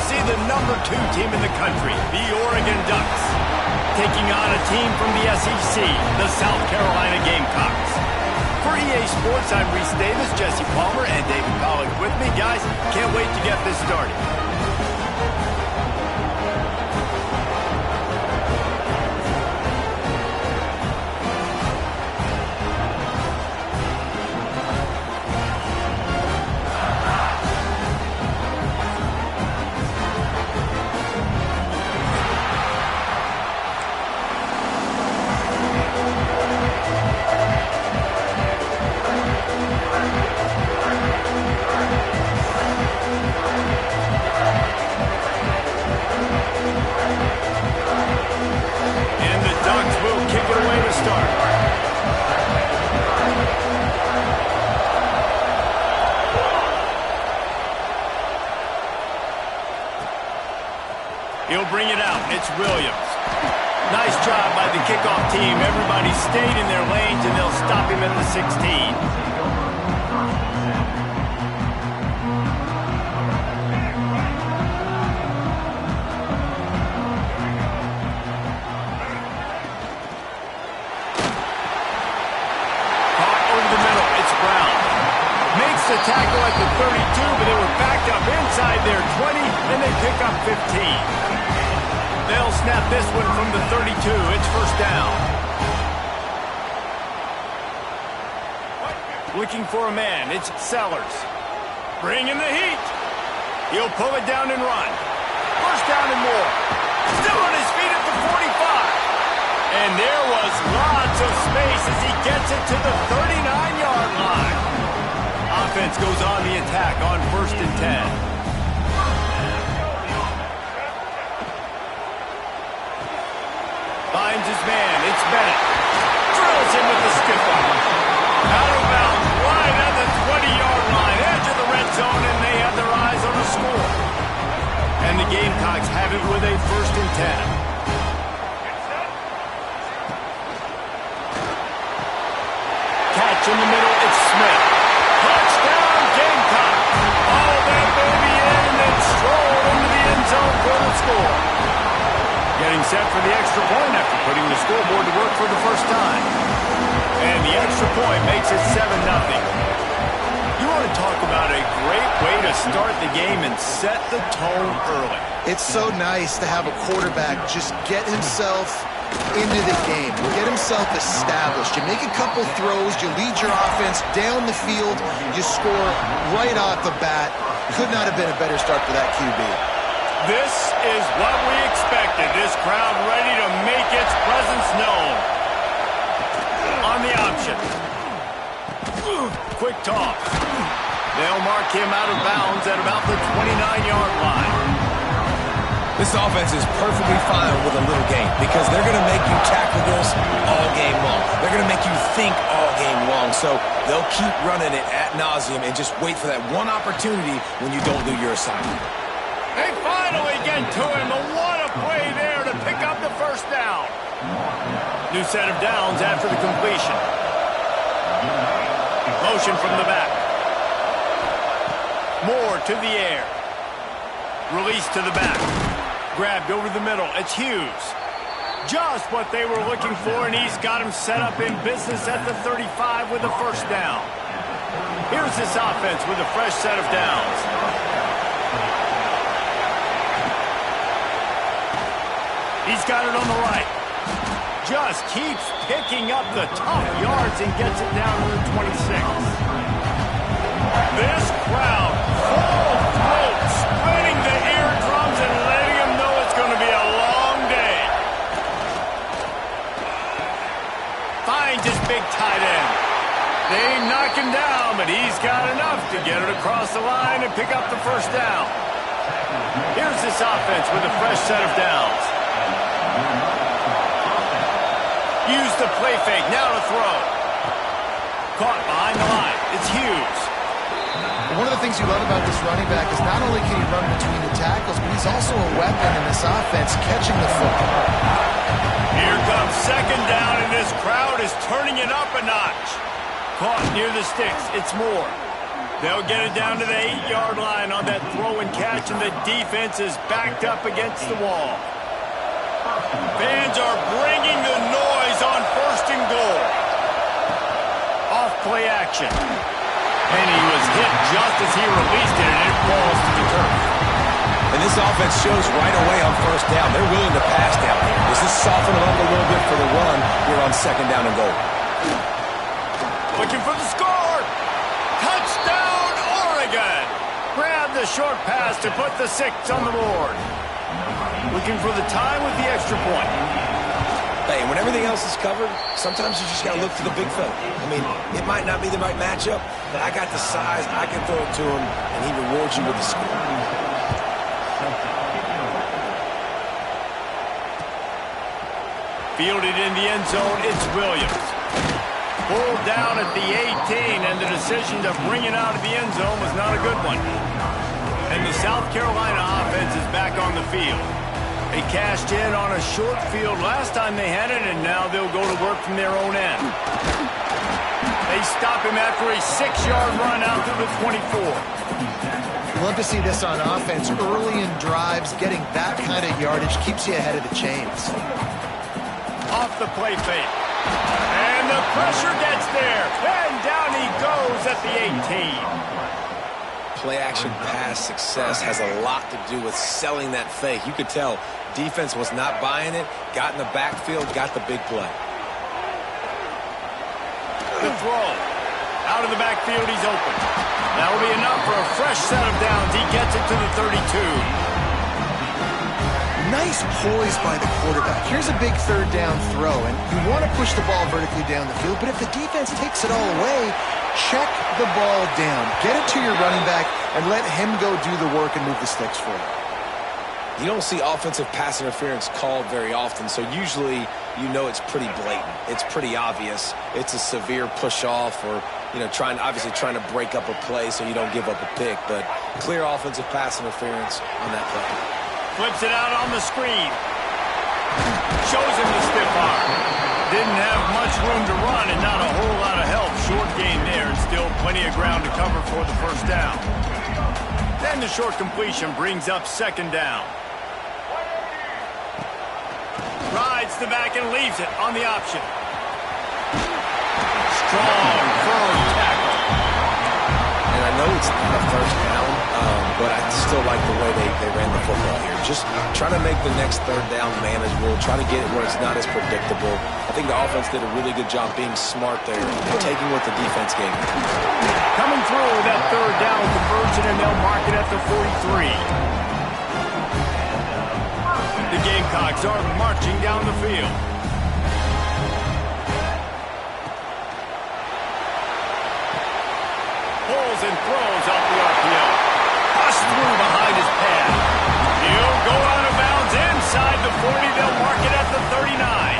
see the #2 team in the country, the Oregon Ducks, taking on a team from the SEC, the South Carolina Gamecocks. For EA Sports, I'm Reese Davis, Jesse Palmer, and David Collins with me. Guys, can't wait to get this started. He'll bring it out. It's Williams. Nice job by the kickoff team. Everybody stayed in their lanes, and they'll stop him at the 16. Caught over the middle. It's Brown. Makes the tackle at the 32, but they were backed up inside their 20, and they pick up 15. They'll snap this one from the 32. It's first down. Looking for a man. It's Sellers. Bringing the heat. He'll pull it down and run. First down and more. Still on his feet at the 45. And there was lots of space as he gets it to the 39-yard line. Offense goes on the attack on 1st and 10. Finds his man. It's Bennett. Drills him with the stiff arm. Out of bounds, right at the 20-yard line, edge of the red zone, and they have their eyes on a score. And the Gamecocks have it with a 1st and 10. Catch in the middle. It's Smith. Touchdown, Gamecocks. All that baby in and then stroll into the end zone for the score. Getting set for the extra point after putting the scoreboard to work for the first time. And the extra point makes it 7-0. You want to talk about a great way to start the game and set the tone early. It's so nice to have a quarterback just get himself into the game, get himself established. You make a couple throws, you lead your offense down the field, you score right off the bat. Could not have been a better start for that QB. This is what we expected. This crowd ready to make its presence known. On the option. Quick toss. They'll mark him out of bounds at about the 29-yard line. This offense is perfectly fine with a little game because they're going to make you tackle this all game long. They're going to make you think all game long. So they'll keep running it ad nauseum and just wait for that one opportunity when you don't do your assignment. They finally get to him, but what a play there to pick up the first down. New set of downs after the completion. Motion from the back. Moore to the air. Release to the back. Grabbed over the middle. It's Hughes. Just what they were looking for, and he's got him set up in business at the 35 with a first down. Here's this offense with a fresh set of downs. He's got it on the right. Just keeps picking up the tough yards and gets it down to the 26. This crowd full throat, spreading the eardrums and letting them know it's going to be a long day. Finds his big tight end. They knock him down, but he's got enough to get it across the line and pick up the first down. Here's this offense with a fresh set of downs. Use the play fake, now to throw. Caught behind the line. It's Hughes. One of the things you love about this running back is not only can he run between the tackles, but he's also a weapon in this offense, catching the football. Here comes second down, and this crowd is turning it up a notch. Caught near the sticks. It's Moore. They'll get it down to the 8-yard line on that throw and catch, and the defense is backed up against the wall. Fans are bringing the noise on 1st and goal. Off play action. And he was hit just as he released it, and it falls to the turf. And this offense shows right away on 1st down. They're willing to pass down here. Does this soften them up a little bit for the run here on 2nd down and goal? Looking for the score. Touchdown, Oregon. Grab the short pass to put the 6 on the board. Looking for the time with the extra point. Hey, when everything else is covered, sometimes you just got to look for the big fella. I mean, it might not be the right matchup, but I got the size, I can throw it to him, and he rewards you with the score. Fielded in the end zone, it's Williams. Pulled down at the 18, and the decision to bring it out of the end zone was not a good one. And the South Carolina offense is back on the field. They cashed in on a short field last time they had it, and now they'll go to work from their own end. They stop him after a 6-yard run out to the 24. Love to see this on offense. Early in drives, getting that kind of yardage keeps you ahead of the chains. Off the play fake. And the pressure gets there. And down he goes at the 18. Play-action pass success has a lot to do with selling that fake. You could tell defense was not buying it, got in the backfield, got the big play. The throw. Out of the backfield, he's open. That'll be enough for a fresh set of downs. He gets it to the 32. Nice poise by the quarterback. Here's a big 3rd down throw, and you want to push the ball vertically down the field, but if the defense takes it all away, check the ball down. Get it to your running back and let him go do the work and move the sticks for you. You don't see offensive pass interference called very often, so usually you know it's pretty blatant. It's pretty obvious. It's a severe push-off or, obviously trying to break up a play so you don't give up a pick, but clear offensive pass interference on that play. Flips it out on the screen. Shows him the stiff arm. Didn't have much room to run and not a whole lot of help. Short gain there and still plenty of ground to cover for the 1st down. Then the short completion brings up 2nd down. Rides the back and leaves it on the option. Strong, firm tackle. And I know it's not a 1st down, but I still like the way they ran the football here. Just trying to make the next 3rd down manageable, try to get it where it's not as predictable. I think the offense did a really good job being smart there and taking what the defense gave them. Coming through with that 3rd down conversion, and they'll mark it at the 43. The Gamecocks are marching down the field. Pulls and throws off the RPO. Pushed through behind his pad. He'll go out of bounds inside the 40. They'll mark it at the 39.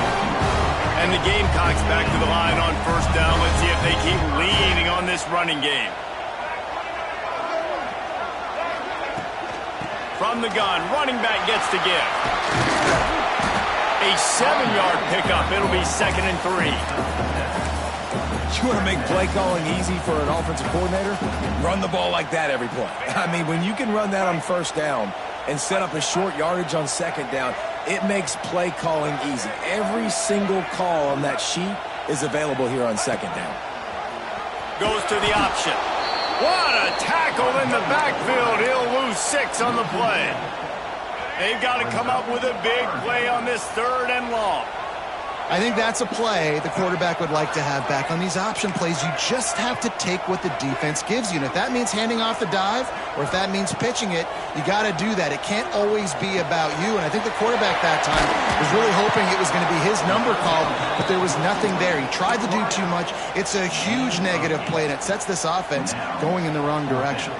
And the Gamecocks back to the line on 1st down. Let's see if they keep leaning on this running game. From the gun, running back gets to give. A 7-yard pickup. It'll be 2nd and 3. You want to make play calling easy for an offensive coordinator? Run the ball like that every play. I mean, when you can run that on 1st down and set up a short yardage on 2nd down, it makes play calling easy. Every single call on that sheet is available here on 2nd down. Goes to the option. What a tackle in the backfield. He'll lose 6 on the play. They've got to come up with a big play on this 3rd and long. I think that's a play the quarterback would like to have back. On these option plays, you just have to take what the defense gives you. And if that means handing off the dive or if that means pitching it, you got to do that. It can't always be about you. And I think the quarterback that time was really hoping it was going to be his number called, but there was nothing there. He tried to do too much. It's a huge negative play, and it sets this offense going in the wrong direction.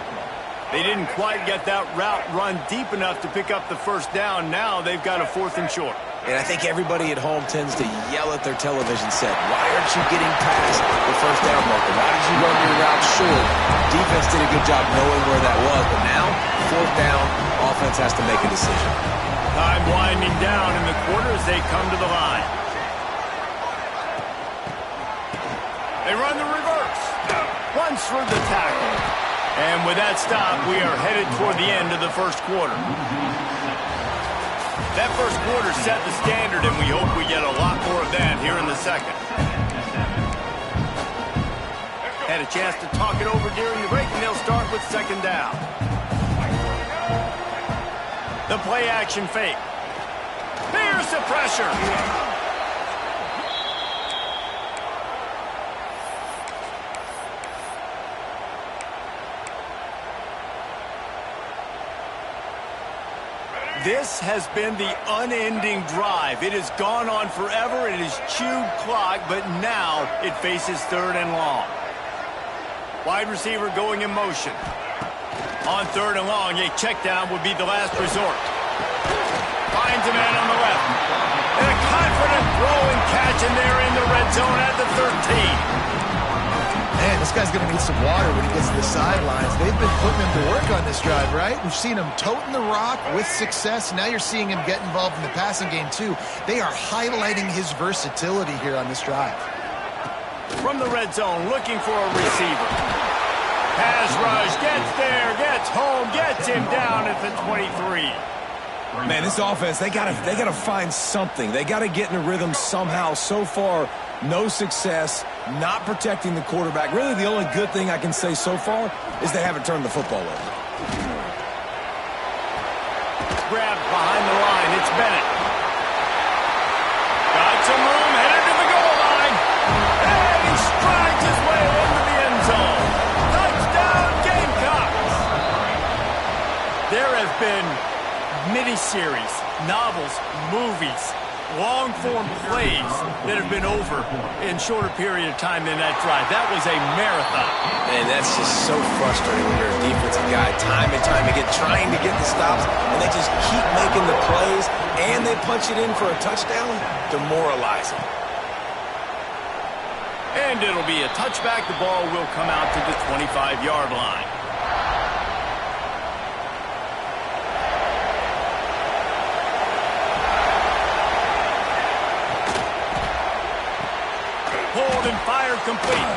They didn't quite get that route run deep enough to pick up the 1st down. Now they've got a 4th and short. And I think everybody at home tends to yell at their television set. Why aren't you getting past the 1st down marker? Why did you run your route short? Defense did a good job knowing where that was. But now, 4th down, offense has to make a decision. Time winding down in the quarter as they come to the line. They run the reverse. Runs through the tackle. And with that stop, we are headed toward the end of the first quarter. That first quarter set the standard, and we hope we get a lot more of that here in the second. Had a chance to talk it over during the break, and they'll start with second down. The play action fake. Here's the pressure. This has been the unending drive. It has gone on forever. It has chewed clock, but now it faces third and long. Wide receiver going in motion. On third and long, a check down would be the last resort. Finds a man on the left. And a confident throw and catch, and they're in the red zone at the 13. Man, this guy's going to need some water when he gets to the sidelines. They've been putting him to work on this drive, right? We've seen him toting the rock with success. Now you're seeing him get involved in the passing game, too. They are highlighting his versatility here on this drive. From the red zone, looking for a receiver. Pass rush, gets there, gets home, gets him down at the 23. Man, this offense, they gotta find something. They gotta get in a rhythm somehow. So far, no success, not protecting the quarterback. Really, the only good thing I can say so far is they haven't turned the football over. Grabbed behind the line, it's Bennett. Got some room, headed to the goal line. And he strides his way into the end zone. Touchdown, Gamecocks! There have been miniseries, novels, movies, long-form plays that have been over in shorter period of time than that drive. That was a marathon. Man, that's just so frustrating when you're a defensive guy, time and time again, trying to get the stops, and they just keep making the plays, and they punch it in for a touchdown. Demoralizing. And it'll be a touchback. The ball will come out to the 25-yard line. Hold and fire complete.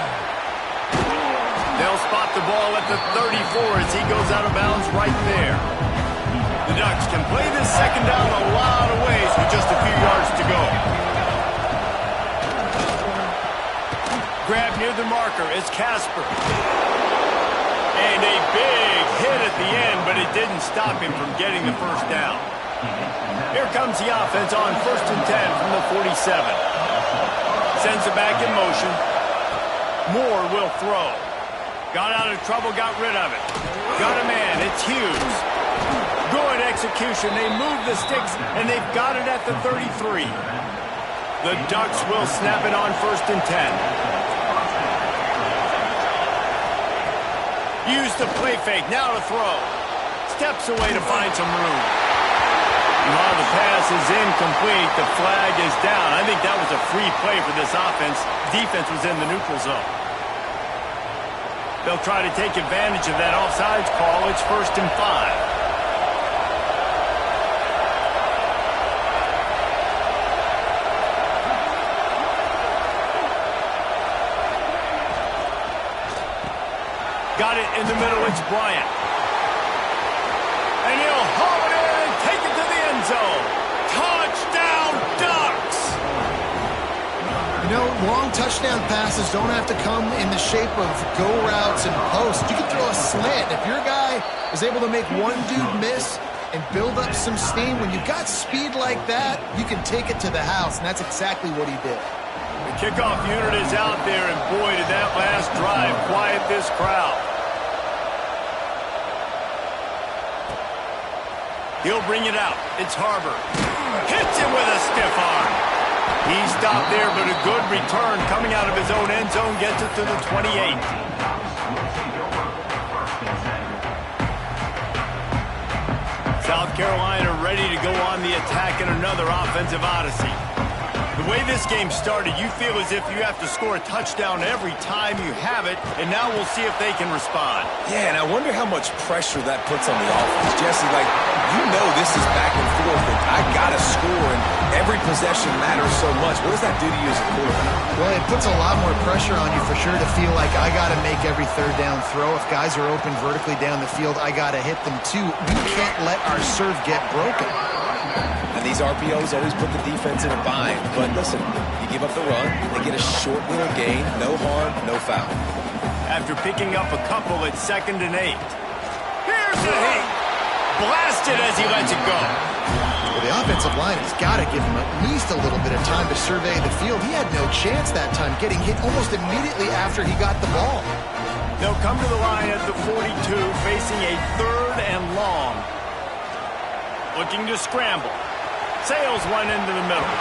They'll spot the ball at the 34 as he goes out of bounds right there. The Ducks can play this second down a lot of ways with just a few yards to go. Grab near the marker is Casper. And a big hit at the end, but it didn't stop him from getting the first down. Here comes the offense on 1st and 10 from the 47. Sends it back in motion. Moore will throw. Got out of trouble, got rid of it. Got a man, it's Hughes. Good execution. They move the sticks, and they've got it at the 33. The Ducks will snap it on 1st and 10. Use the play fake, now to throw. Steps away to find some room. While the pass is incomplete, the flag is down. I think that was a free play for this offense. Defense was in the neutral zone. They'll try to take advantage of that offsides call. It's 1st and 5. Got it in the middle, it's Bryant. And he'll haul it in and take it to the end zone. Touchdown, Ducks! You know, long touchdown passes don't have to come in the shape of go routes and posts. You can throw a slant. If your guy is able to make one dude miss and build up some steam, when you've got speed like that, you can take it to the house, and that's exactly what he did. The kickoff unit is out there, and boy, did that last drive quiet this crowd. He'll bring it out. It's Harbor. Hits him with a stiff arm. He stopped there, but a good return coming out of his own end zone gets it to the 28. South Carolina ready to go on the attack in another offensive odyssey. The way this game started, you feel as if you have to score a touchdown every time you have it, and now we'll see if they can respond. Yeah, and I wonder how much pressure that puts on the offense. Jesse, like, you know this is back and forth, and I got to score, and every possession matters so much. What does that do to you as a quarterback? Well, it puts a lot more pressure on you for sure to feel like I got to make every third down throw. If guys are open vertically down the field, I got to hit them too. We can't let our serve get broken. And these RPOs always put the defense in a bind. But listen, you give up the run, they get a short little gain, no harm, no foul. After picking up a couple at 2nd and 8. Here's the hit. Blasted as he lets it go. Well, the offensive line has got to give him at least a little bit of time to survey the field. He had no chance that time, getting hit almost immediately after he got the ball. They'll come to the line at the 42, facing a 3rd and long. Looking to scramble. Sails one into the middle.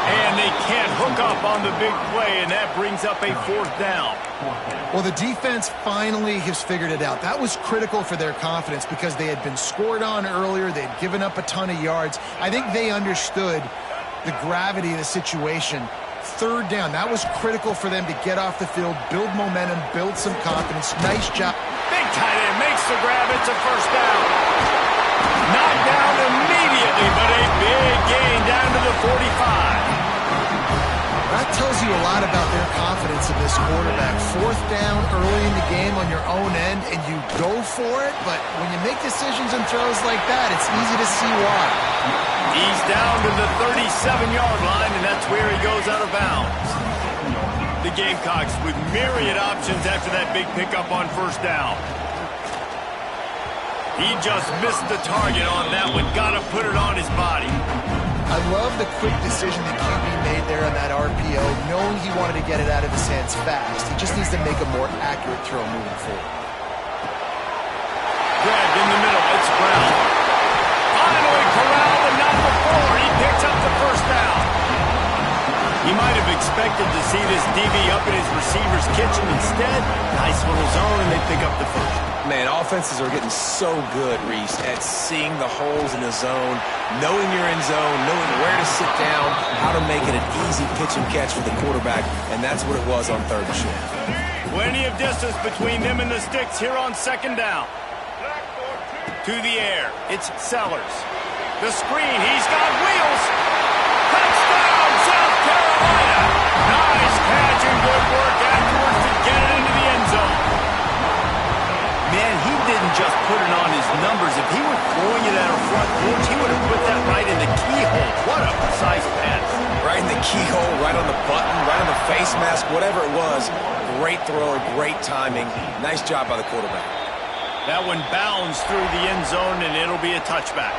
And they can't hook up on the big play, and that brings up a 4th down. Well, the defense finally has figured it out. That was critical for their confidence because they had been scored on earlier. They had given up a ton of yards. I think they understood the gravity of the situation. 3rd down, that was critical for them to get off the field, build momentum, build some confidence. Nice job. Big tight end makes the grab. It's a 1st down. Knocked down immediately, but a big gain down to the 45. That tells you a lot about their confidence in this quarterback. 4th down early in the game on your own end, and you go for it, but when you make decisions and throws like that, it's easy to see why. He's down to the 37-yard line, and that's where he goes out of bounds. The Gamecocks with myriad options after that big pickup on 1st down. He just missed the target on that one. Got to put it on his body. I love the quick decision the QB made there on that RPO, knowing he wanted to get it out of his hands fast. He just needs to make a more accurate throw moving forward. Grabbed in the middle. It's Brown. Finally corralled, but not before. He picks up the 1st down. He might have expected to see this DB up in his receiver's kitchen. Instead, nice little zone, and they pick up the 1st. Man, offenses are getting so good, Reese, at seeing the holes in the zone, knowing you're in zone, knowing where to sit down, how to make it an easy pitch and catch for the quarterback, and that's what it was on 3rd and short. Plenty of distance between them and the sticks here on 2nd down. To the air, it's Sellers. The screen, he's got wheels. Touchdown, South Carolina! Nice catch and good work afterwards to get it into the end zone. Man, he didn't just put it on his numbers. If he were throwing it at a front porch, he would have put that right in the keyhole. What a precise pass. Right in the keyhole, right on the button, right on the face mask, whatever it was. Great throw, great timing. Nice job by the quarterback. That one bounds through the end zone, and it'll be a touchback.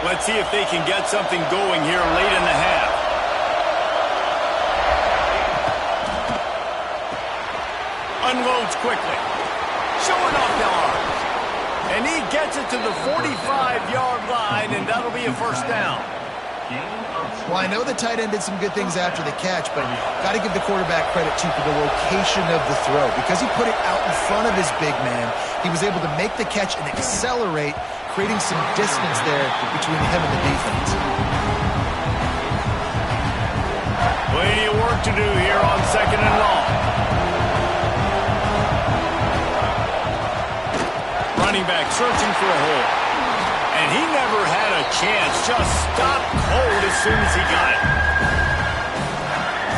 Let's see if they can get something going here late in the half. Unloads quickly. Showing off the arms. And he gets it to the 45-yard line, and that'll be a 1st down. Well, I know the tight end did some good things after the catch, but got to give the quarterback credit, too, for the location of the throw. Because he put it out in front of his big man, he was able to make the catch and accelerate, creating some distance there between him and the defense. Plenty of work to do here on 2nd and long. Running back searching for a hole. And he never had a chance. Just stopped cold as soon as he got it.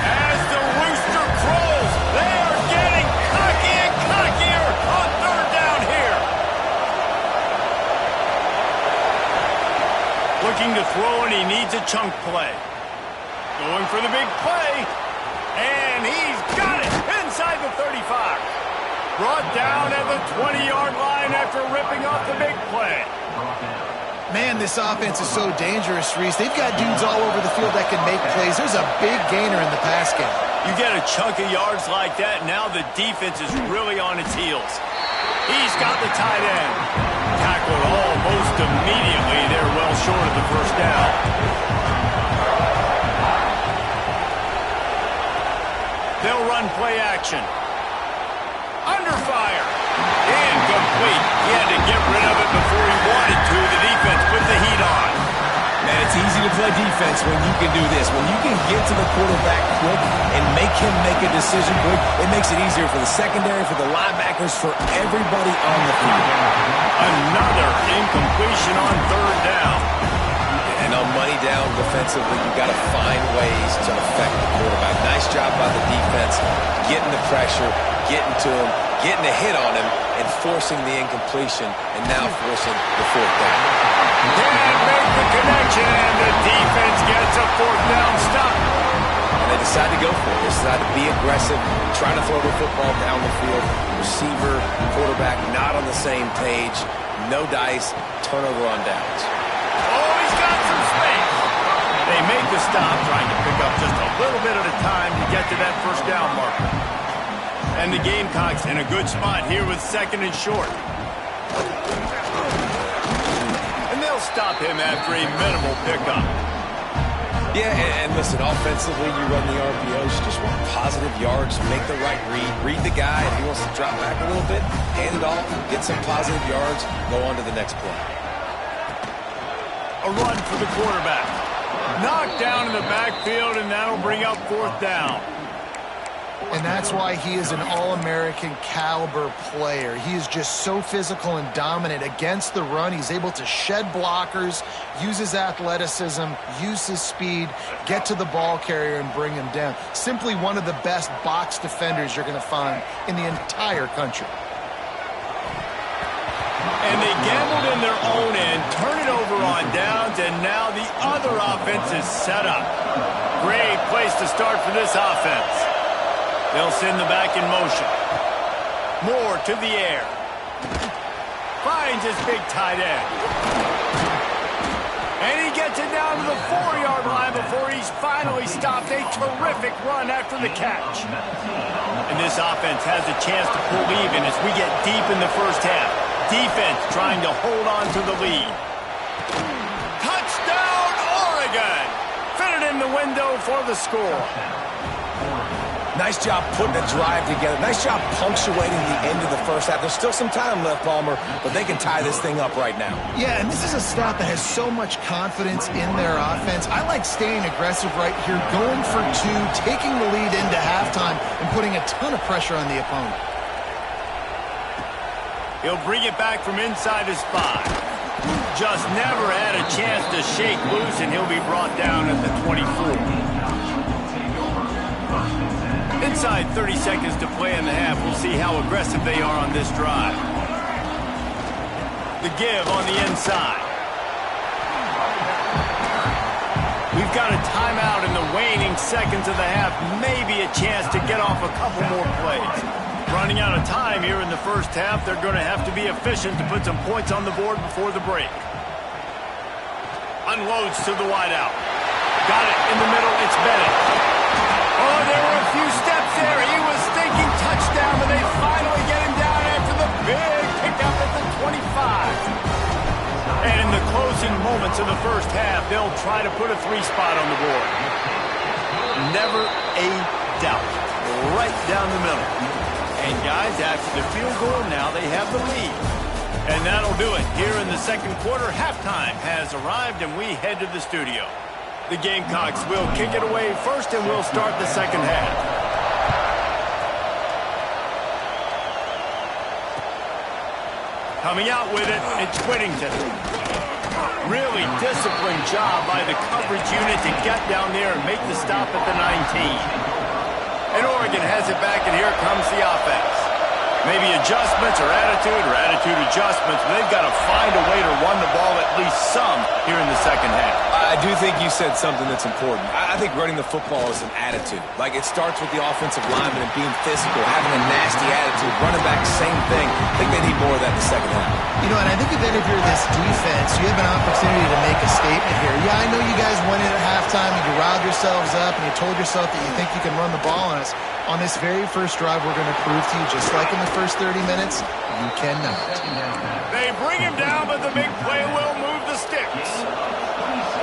As the rooster crows, they are getting cocky and cockier on 3rd down here. Looking to throw, and he needs a chunk play. Going for the big play. And he's got it inside the 35. Brought down at the 20-yard line after ripping off the big play. Man, this offense is so dangerous, Reese. They've got dudes all over the field that can make plays. There's a big gainer in the pass game. You get a chunk of yards like that, now the defense is really on its heels. He's got the tight end. Tackled almost immediately. They're well short of the 1st down. They'll run play action. Under fire. Incomplete. He had to get rid of it before he wanted to. The defense put the heat on. Man, it's easy to play defense when you can do this. When you can get to the quarterback quick and make him make a decision quick, it makes it easier for the secondary, for the linebackers, for everybody on the field. Another incompletion on 3rd down. down defensively, you got to find ways to affect the quarterback. Nice job by the defense, getting the pressure, getting to him, getting a hit on him, and forcing the incompletion, and now forcing the fourth down. Can't make the connection, and the defense gets a fourth down stop. And they decide to go for it. They decide to be aggressive, try to throw the football down the field. Receiver, quarterback not on the same page. No dice, turnover on downs. Oh, he's got some space. They make the stop, trying to pick up just a little bit at a time to get to that first down marker. And the Gamecocks in a good spot here with second and short. And they'll stop him after a minimal pickup. Yeah, and listen, offensively, you run the RPOs, you just want positive yards, make the right read the guy. If he wants to drop back a little bit, hand it off, get some positive yards, go on to the next play. A run for the quarterback. Knocked down in the backfield, and that'll bring up fourth down. And that's why he is an All-American caliber player. He is just so physical and dominant against the run. He's able to shed blockers, use his athleticism, use his speed, get to the ball carrier and bring him down. Simply one of the best box defenders you're going to find in the entire country. And they gambled in their own end, turn it over on downs, and now the other offense is set up. Great place to start for this offense. They'll send the back in motion. Moore to the air. Finds his big tight end. And he gets it down to the 4-yard line before he's finally stopped. A terrific run after the catch. And this offense has a chance to pull even as we get deep in the first half. Defense trying to hold on to the lead. Touchdown, Oregon! Fitted in the window for the score. Nice job putting a drive together. Nice job punctuating the end of the first half. There's still some time left, Palmer, but they can tie this thing up right now. Yeah, and this is a staff that has so much confidence in their offense. I like staying aggressive right here, going for two, taking the lead into halftime, and putting a ton of pressure on the opponent. He'll bring it back from inside his 5. Just never had a chance to shake loose, and he'll be brought down at the 24. Inside 30 seconds to play in the half. We'll see how aggressive they are on this drive. The give on the inside. We've got a timeout in the waning seconds of the half. Maybe a chance to get off a couple more plays. Running out of time here in the first half. They're going to have to be efficient to put some points on the board before the break. Unloads to the wideout. Got it in the middle. It's Bennett. Oh, there were a few steps there. He was thinking touchdown, but they finally get him down after the big pickup at the 25. And in the closing moments of the first half, they'll try to put a 3-spot on the board. Never a doubt. Right down the middle. And guys, after the field goal, now they have the lead. And that'll do it. Here in the second quarter, halftime has arrived, and we head to the studio. The Gamecocks will kick it away first, and we'll start the second half. Coming out with it, it's Whittington. Really disciplined job by the coverage unit to get down there and make the stop at the 19. And Oregon has it back, and here comes the offense. Maybe adjustments or attitude adjustments, but they've got to find a way to run the ball at least some here in the second half. I do think you said something that's important. I think running the football is an attitude. Like, it starts with the offensive lineman and being physical, having a nasty attitude. Running back, same thing. I think they need more of that in the second half. You know, and I think that if you're this defense, you have an opportunity to make a statement here. Yeah, I know you guys went in at halftime and you riled yourselves up and you told yourself that you think you can run the ball on us. On this very first drive, we're going to prove to you, just like in the first 30 minutes, you cannot. They bring him down, but the big play will move the sticks.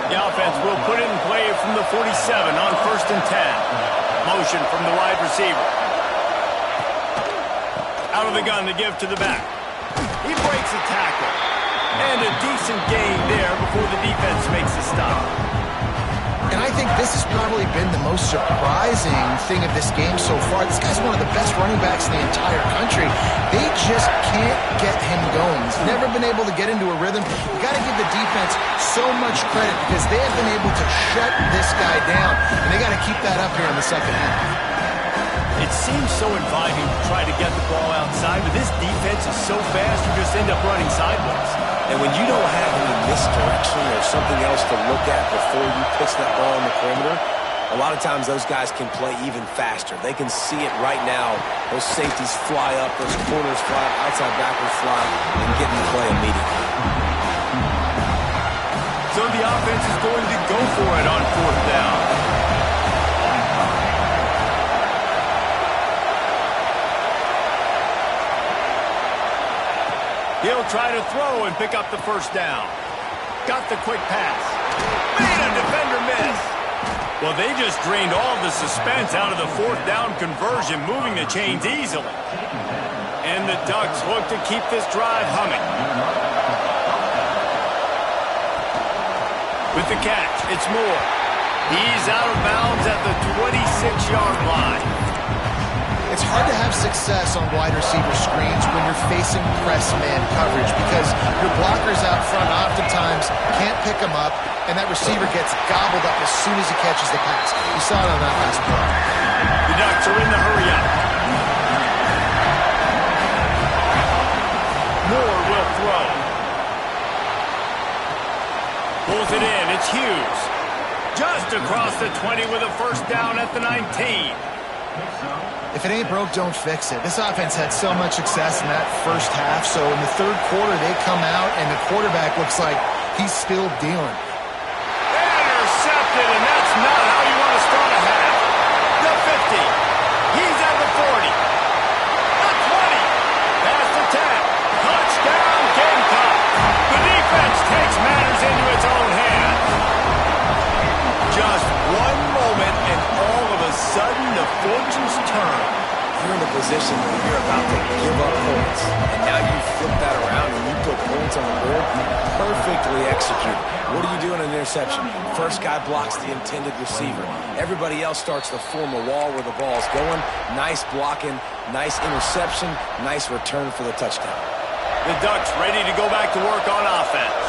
The offense will put it in play from the 47 on 1st and 10. Motion from the wide receiver. Out of the gun to give to the back. He breaks a tackle. And a decent gain there before the defense makes a stop. And I think this has probably been the most surprising thing of this game so far. This guy's one of the best running backs in the entire country. They just can't get him going. He's never been able to get into a rhythm. You got to give the defense so much credit because they have been able to shut this guy down, and they got to keep that up here in the second half. It seems so inviting to try to get the ball outside, but this defense is so fast you just end up running sideways. And when you don't have any misdirection or something else to look at before you pitch that ball on the perimeter, a lot of times those guys can play even faster. They can see it right now. Those safeties fly up, those corners fly up, outside backers fly, and get in the play immediately. So the offense is going to go for it on 4th down. He'll try to throw and pick up the first down. Got the quick pass. Made a defender miss. Well, they just drained all the suspense out of the 4th down conversion, moving the chains easily. And the Ducks look to keep this drive humming. With the catch, it's Moore. He's out of bounds at the 26-yard line. It's hard to have success on wide receiver screens when you're facing press man coverage because your blockers out front oftentimes can't pick them up, and that receiver gets gobbled up as soon as he catches the pass. You saw it on that last play. The Ducks are in the hurry-up. Moore will throw. Pulls it in. It's Hughes. Just across the 20 with a first down at the 19. If it ain't broke, don't fix it. This offense had so much success in that first half, so in the third quarter they come out and the quarterback looks like he's still dealing. Intercepted, and that's not how you want to start a half. The 50. He's at the 40. The 20. Past the 10. Touchdown, Gamecock. The defense takes matters into its own hands. Just one moment, and all of a sudden, the fortunes turn. You're in a position where you're about to give up points, and now you flip that around and you put points on the board. Perfectly executed. What do you do in an interception? First guy blocks the intended receiver. Everybody else starts to form a wall where the ball's going. Nice blocking, nice interception, nice return for the touchdown. The Ducks ready to go back to work on offense.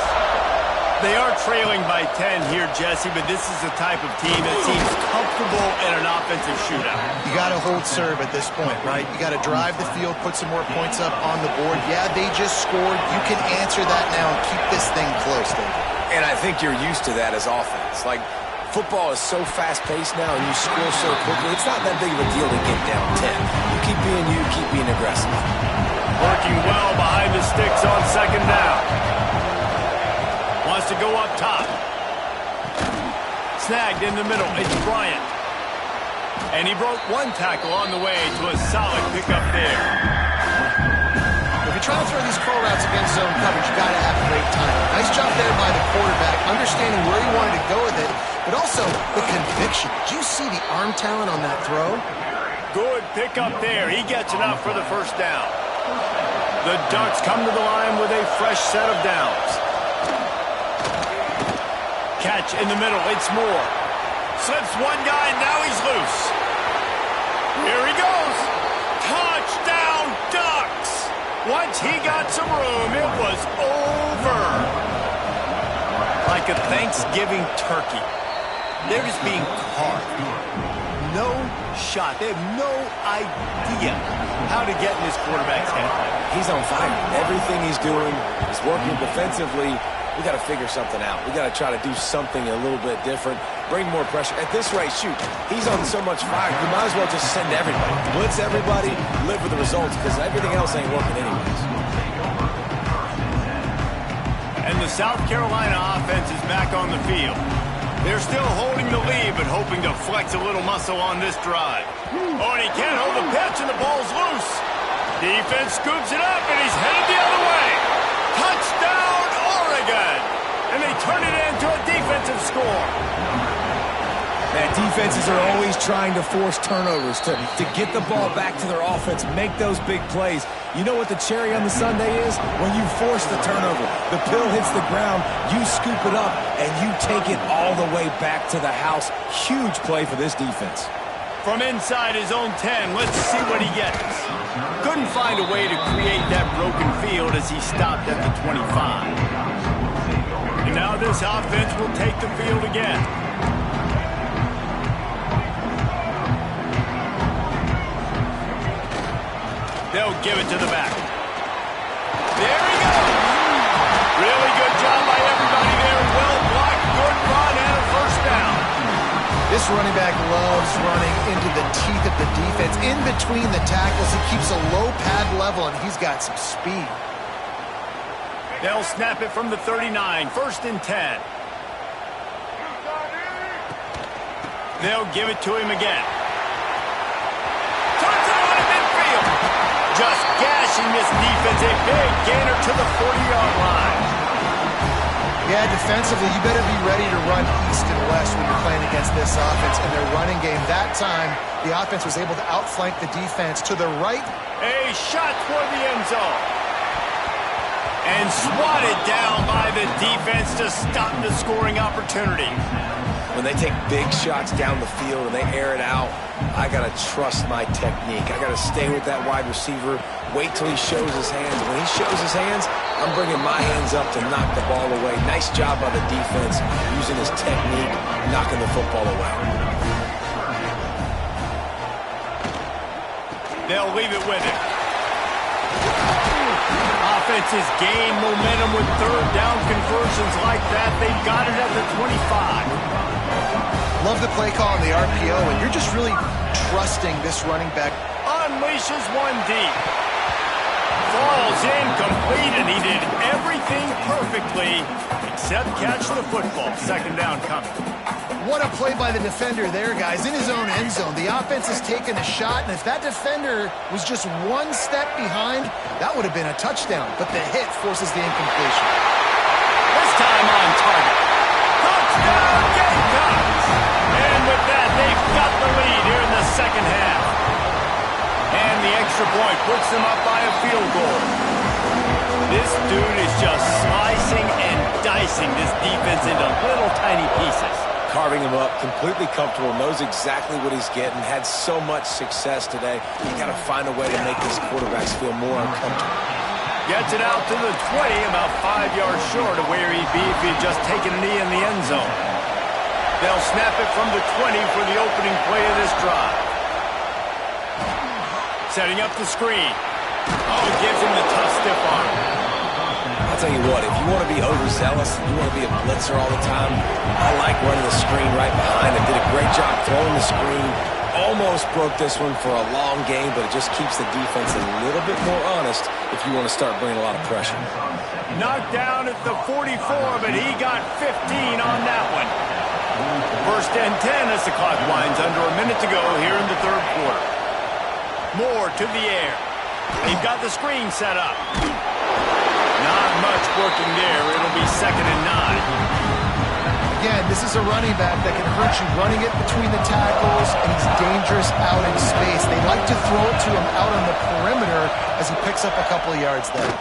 They are trailing by 10 here, Jesse, but this is the type of team that seems comfortable in an offensive shootout. You got to hold serve at this point, right? You got to drive the field, put some more points up on the board. Yeah, they just scored. You can answer that now and keep this thing close, David. And I think you're used to that as offense. Like, football is so fast-paced now and you score so quickly, it's not that big of a deal to get down 10. You keep being you, keep being aggressive. Working well behind the sticks on second down. Wants to go up top. Snagged in the middle. It's Bryant. And he broke one tackle on the way to a solid pickup there. If you're trying to throw these curl routes against zone coverage, you got to have great timing. Nice job there by the quarterback, understanding where he wanted to go with it, but also the conviction. Did you see the arm talent on that throw? Good pickup there. He gets enough for the first down. The Ducks come to the line with a fresh set of downs. Catch in the middle. It's Moore. Slips one guy, now he's loose. Here he goes. Touchdown, Ducks. Once he got some room, it was over. Like a Thanksgiving turkey. They're just being carved. No shot. They have no idea how to get in this quarterback's head. He's on fire. Everything he's doing is working defensively. We got to figure something out. We got to try to do something a little bit different. Bring more pressure. At this rate, shoot, he's on so much fire. You might as well just send everybody. Blitz everybody, live with the results, because everything else ain't working anyways. And the South Carolina offense is back on the field. They're still holding the lead, but hoping to flex a little muscle on this drive. Oh, and he can't hold the pitch, and the ball's loose. Defense scoops it up, and he's headed the other way. Touchdown, Oregon! And they turn it into a defensive score. Man, defenses are always trying to force turnovers to get the ball back to their offense, make those big plays. You know what the cherry on the sundae is? When you force the turnover, the pill hits the ground, you scoop it up, and you take it all the way back to the house. Huge play for this defense. From inside his own 10, let's see what he gets. Couldn't find a way to create that broken field as he stopped at the 25. And now this offense will take the field again. They'll give it to the back. There he goes. Really good job by everybody there. Well blocked, good run, and a first down. This running back loves running into the teeth of the defense. In between the tackles, he keeps a low pad level, and he's got some speed. They'll snap it from the 39, 1st and 10. They'll give it to him again. Touchdown in midfield. Just gashing this defense, a big gainer to the 40-yard line. Yeah, defensively, you better be ready to run east and west when you're playing against this offense and their running game. That time, the offense was able to outflank the defense to the right. A shot toward the end zone. And swatted down by the defense to stop the scoring opportunity. When they take big shots down the field and they air it out, I got to trust my technique. I got to stay with that wide receiver, wait till he shows his hands. When he shows his hands, I'm bringing my hands up to knock the ball away. Nice job by the defense using his technique, knocking the football away. They'll leave it with him. Offenses gain momentum with third down conversions like that. They've got it at the 25. Love the play call on the RPO, and you're just really trusting this running back. Unleashes one deep. Falls incomplete, and he did everything perfectly except catch the football. 2nd down coming. What a play by the defender there, guys. In his own end zone, the offense has taken a shot, and if that defender was just one step behind, that would have been a touchdown. But the hit forces the incompletion. This time on target. Touchdown, Gamecocks! And with that, they've got the lead here in the 2nd half. And the extra point puts them up by a field goal. This dude is just slicing and dicing this defense into little tiny pieces. Carving him up, completely comfortable, knows exactly what he's getting, had so much success today. You got to find a way to make these quarterbacks feel more uncomfortable. Gets it out to the 20, about 5 yards short of where he'd be if he'd just taken a knee in the end zone. They'll snap it from the 20 for the opening play of this drive. Setting up the screen. Oh, gives him the tough stiff arm. I'll tell you what, if you want to be overzealous, you want to be a blitzer all the time, I like running the screen right behind him. Did a great job throwing the screen. Almost broke this one for a long game, but it just keeps the defense a little bit more honest if you want to start bringing a lot of pressure. Knocked down at the 44, but he got 15 on that one. 1st and 10 as the clock winds under a minute to go here in the 3rd quarter. Moore to the air. They've got the screen set up. Not much working there. It'll be 2nd and 9. Again, this is a running back that can hurt you running it between the tackles, and he's dangerous out in space. They like to throw it to him out on the perimeter as he picks up a couple of yards there.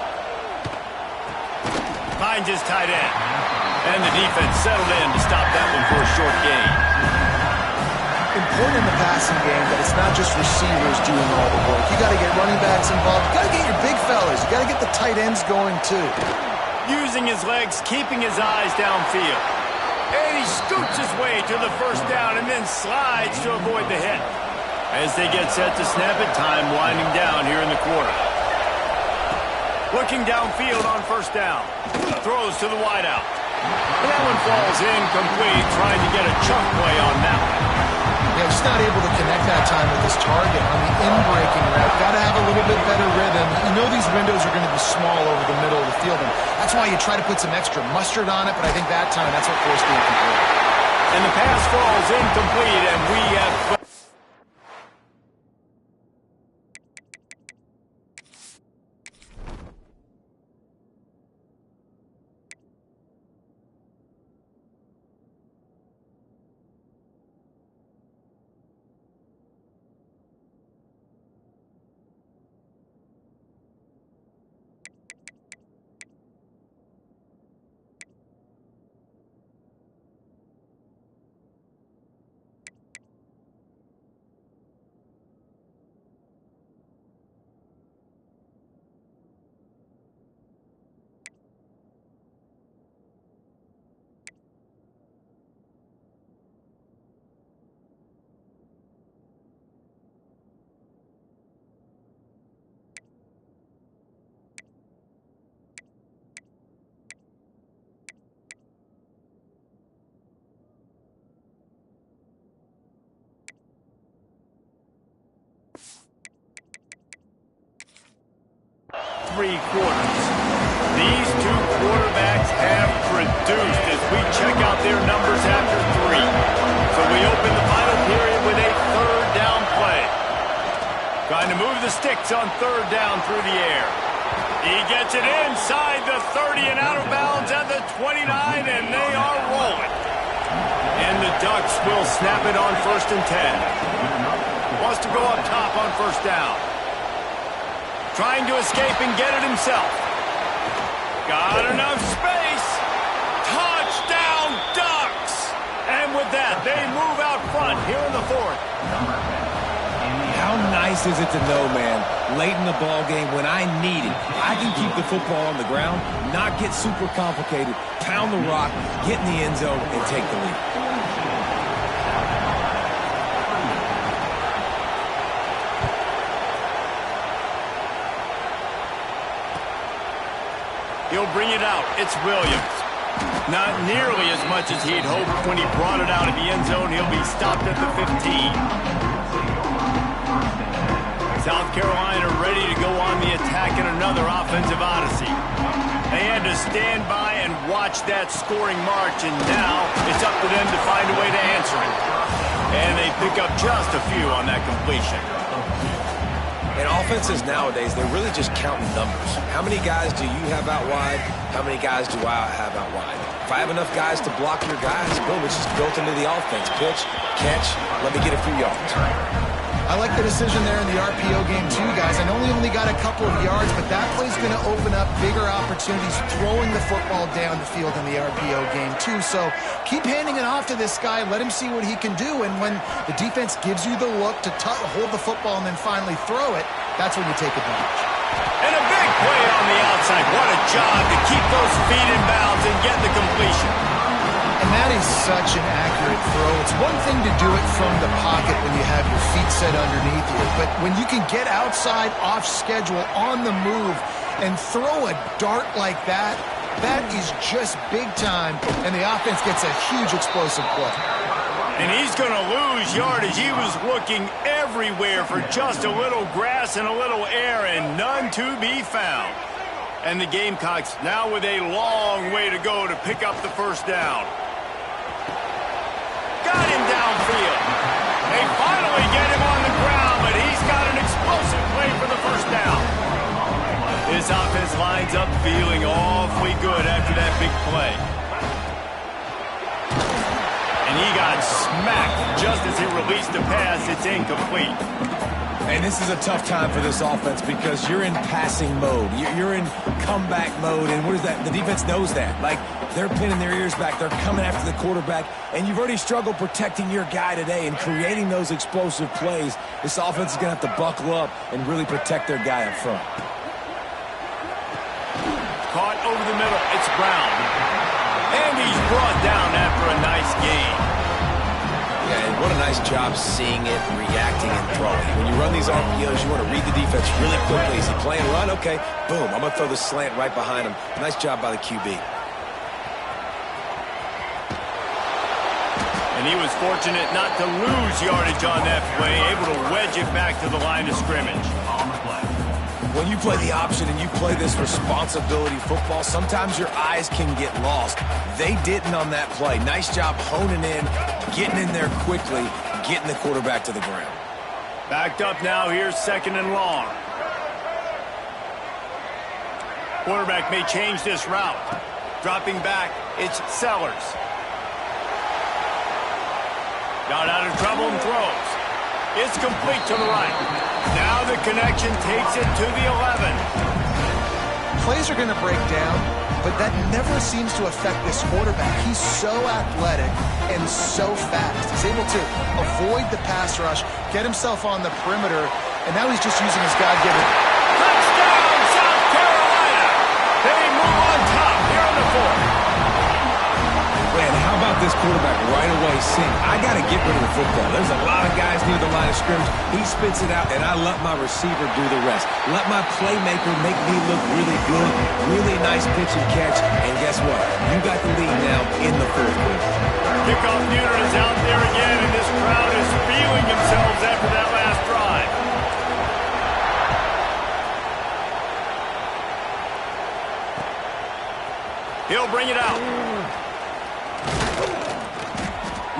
Finds his tight end. And the defense settled in to stop that one for a short gain. Important in the passing game that it's not just receivers doing all the work. You got to get running backs involved. You got to get your big fellas. You got to get the tight ends going too. Using his legs, keeping his eyes downfield. And he scoots his way to the 1st down and then slides to avoid the hit. As they get set to snap it, time winding down here in the quarter. Looking downfield on 1st down. Throws to the wideout. And that one falls incomplete, trying to get a chunk play on that one. Yeah, just not able to connect that time with his target on the in-breaking route. Got to have a little bit better rhythm. You know these windows are going to be small over the middle of the field, and that's why you try to put some extra mustard on it, but I think that time that's what forced the incomplete. And the pass falls incomplete, and we have... 3 quarters. These two quarterbacks have produced as we check out their numbers after 3. So we open the final period with a 3rd down play. Trying to move the sticks on 3rd down through the air. He gets it inside the 30 and out of bounds at the 29, and they are rolling. And the Ducks will snap it on 1st and 10. Wants to go up top on 1st down. Trying to escape and get it himself. Got enough space. Touchdown, Ducks! And with that, they move out front here in the 4th. How nice is it to know, man, late in the ball game when I need it, I can keep the football on the ground, not get super complicated, pound the rock, get in the end zone, and take the lead. He'll bring it out. It's Williams. Not nearly as much as he'd hoped when he brought it out of the end zone. He'll be stopped at the 15. South Carolina ready to go on the attack in another offensive odyssey. They had to stand by and watch that scoring march, and now it's up to them to find a way to answer it. And they pick up just a few on that completion. And offenses nowadays, they're really just counting numbers. How many guys do you have out wide? How many guys do I have out wide? If I have enough guys to block your guys, boom, it's just built into the offense. Pitch, catch, let me get a few yards. I like the decision there in the RPO game too, guys. I know we only got a couple of yards, but that play's going to open up bigger opportunities throwing the football down the field in the RPO game too. So keep handing it off to this guy. Let him see what he can do. And when the defense gives you the look to hold the football and then finally throw it, that's when you take advantage. And a big play on the outside. What a job to keep those feet in bounds and get the completion. And that is such an accurate throw. It's one thing to do it from the pocket when you have your feet set underneath you, but when you can get outside, off schedule, on the move, and throw a dart like that, that is just big time, and the offense gets a huge explosive play. And he's going to lose yardage. He was looking everywhere for just a little grass and a little air, and none to be found. And the Gamecocks now with a long way to go to pick up the 1st down. Got him downfield. They finally get him on the ground, but he's got an explosive play for the 1st down. This offense lines up feeling awfully good after that big play. And he got smacked just as he released the pass. It's incomplete. And this is a tough time for this offense because you're in passing mode. You're in comeback mode, and what is that? The defense knows that. Like, they're pinning their ears back. They're coming after the quarterback, and you've already struggled protecting your guy today and creating those explosive plays. This offense is going to have to buckle up and really protect their guy up front. Caught over the middle. It's Brown. And he's brought down after a nice game. Yeah, and what a nice job seeing it, reacting, and throwing. When you run these RPOs, you want to read the defense really quickly. Is he playing run? Okay, boom, I'm going to throw the slant right behind him. Nice job by the QB. And he was fortunate not to lose yardage on that play, able to wedge it back to the line of scrimmage. When you play the option and you play this responsibility football, sometimes your eyes can get lost. They didn't on that play. Nice job honing in, getting in there quickly, getting the quarterback to the ground. Backed up now, here's 2nd and long. Quarterback may change this route. Dropping back, it's Sellers. Got out of trouble and throws. It's complete to the right. Now the connection takes it to the 11. Plays are going to break down, but that never seems to affect this quarterback. He's so athletic and so fast. He's able to avoid the pass rush, get himself on the perimeter, and now he's just using his God-given. Touchdown, South Carolina! They move on top here in the 4th. Man, how about this quarterback right away saying, I got to get rid of the football. There's a lot of guys near the line of scrimmage. He spits it out, and I let my receiver do the rest. Let my playmaker make me look really good. Really nice pitch and catch. And guess what? You got the lead now in the 4th quarter. Kickoff unit is out there again, and this crowd is feeling themselves after that last drive. He'll bring it out.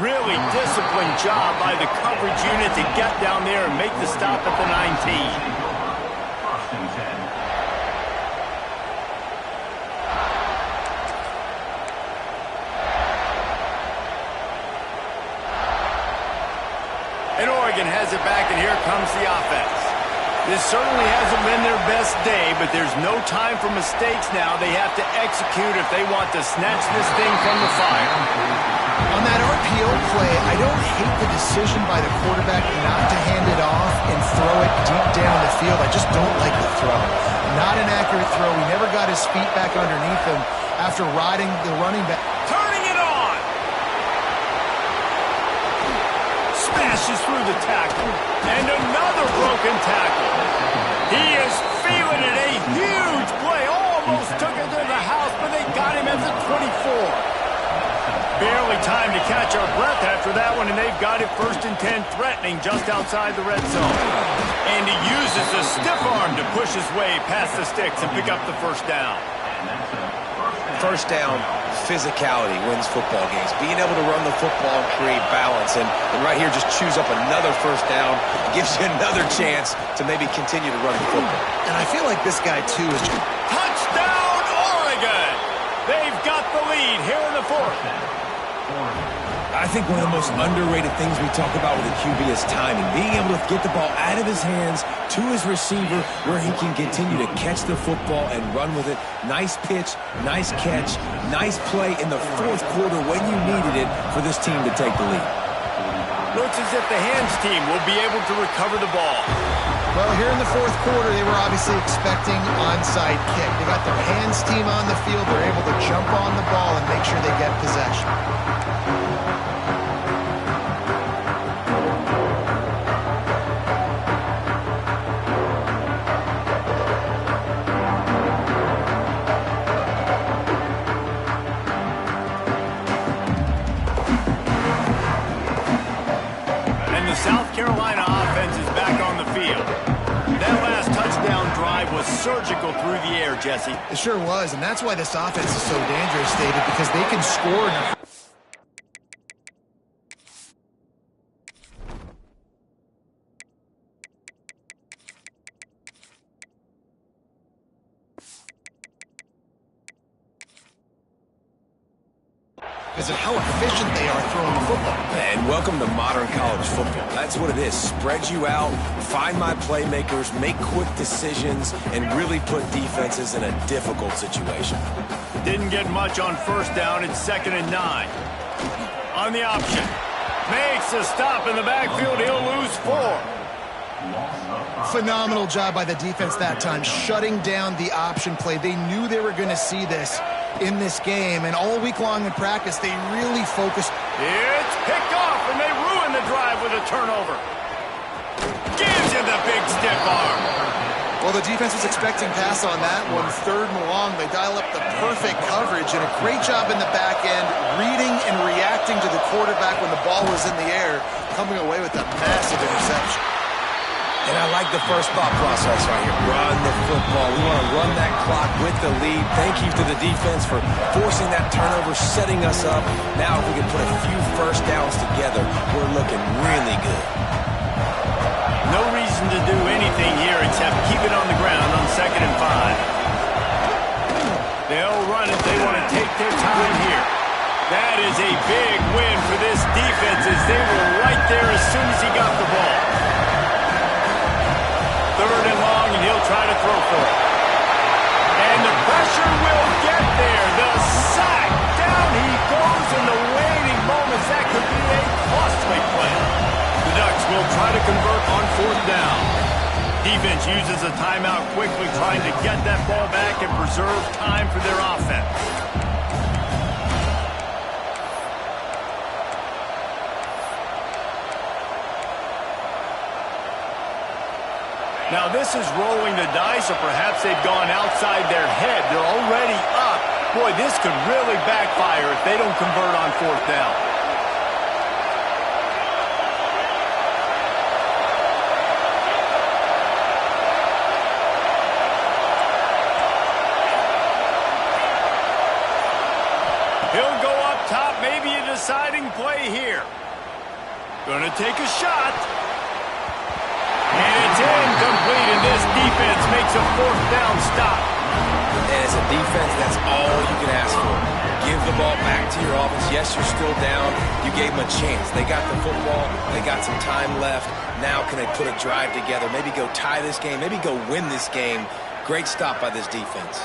Really disciplined job by the coverage unit to get down there and make the stop at the 19. And Oregon has it back, and here comes the offense. This certainly hasn't been their best day, but there's no time for mistakes now. They have to execute if they want to snatch this thing from the fire. On that RPO play, I don't hate the decision by the quarterback not to hand it off and throw it deep down the field. I just don't like the throw. Not an accurate throw. He never got his feet back underneath him after riding the running back. Turning it on! Smashes through the tackle. And another broken tackle. He is feeling it. A huge play. Almost took it to the house, but they got him at the 24. Barely time to catch our breath after that one, and they've got it 1st and 10, threatening just outside the red zone. And he uses the stiff arm to push his way past the sticks and pick up the first down. First down, physicality wins football games. Being able to run the football and create balance. And right here, just choose up another first down. It gives you another chance to maybe continue to run the football. And I feel like this guy, too, is... Touchdown, Oregon! They've got the lead here in the 4th. I think one of the most underrated things we talk about with a QB is timing. Being able to get the ball out of his hands to his receiver where he can continue to catch the football and run with it. Nice pitch, nice catch, nice play in the 4th quarter when you needed it for this team to take the lead. Looks as if the hands team will be able to recover the ball. Well, here in the 4th quarter, they were obviously expecting onside kick. They got their hands team on the field. They're able to jump on the ball and make sure they get possession. South Carolina offense is back on the field. That last touchdown drive was surgical through the air, Jesse. It sure was, and that's why this offense is so dangerous, David, because they can score enough. Because of how efficient they are throwing the football. And welcome to modern college football. That's what it is. Spread you out, find my playmakers, make quick decisions, and really put defenses in a difficult situation. Didn't get much on first down. It's 2nd and 9. On the option. Makes a stop in the backfield. He'll lose 4. Phenomenal job by the defense that time, shutting down the option play. They knew they were going to see this in this game, and all week long in practice, they really focused. It's picked off, and they ruin the drive with a turnover. Gives him the big stiff arm. Well, the defense was expecting pass on that one. 3rd and long, they dial up the perfect coverage, and a great job in the back end, reading and reacting to the quarterback when the ball was in the air, coming away with a massive interception. And I like the first thought process right here. Run the football. We want to run that clock with the lead. Thank you to the defense for forcing that turnover, setting us up. Now if we can put a few first downs together, we're looking really good. No reason to do anything here except keep it on the ground on 2nd and 5. They'll run it. They want to take their time here. That is a big win for this defense as they were right there as soon as he got the ball. 3rd and long, and he'll try to throw for it. And the pressure will get there. The sack. Down he goes in the waiting moments. That could be a costly play. The Ducks will try to convert on 4th down. Defense uses a timeout quickly, trying to get that ball back and preserve time for their offense. Now this is rolling the dice, or perhaps they've gone outside their head. They're already up. Boy, this could really backfire if they don't convert on 4th down. He'll go up top, maybe a deciding play here. Gonna take a shot. And it's incomplete, and this defense makes a fourth down stop. And as a defense, that's all you can ask for. Give the ball back to your offense. Yes, you're still down. You gave them a chance. They got the football. They got some time left. Now can they put a drive together? Maybe go tie this game. Maybe go win this game. Great stop by this defense.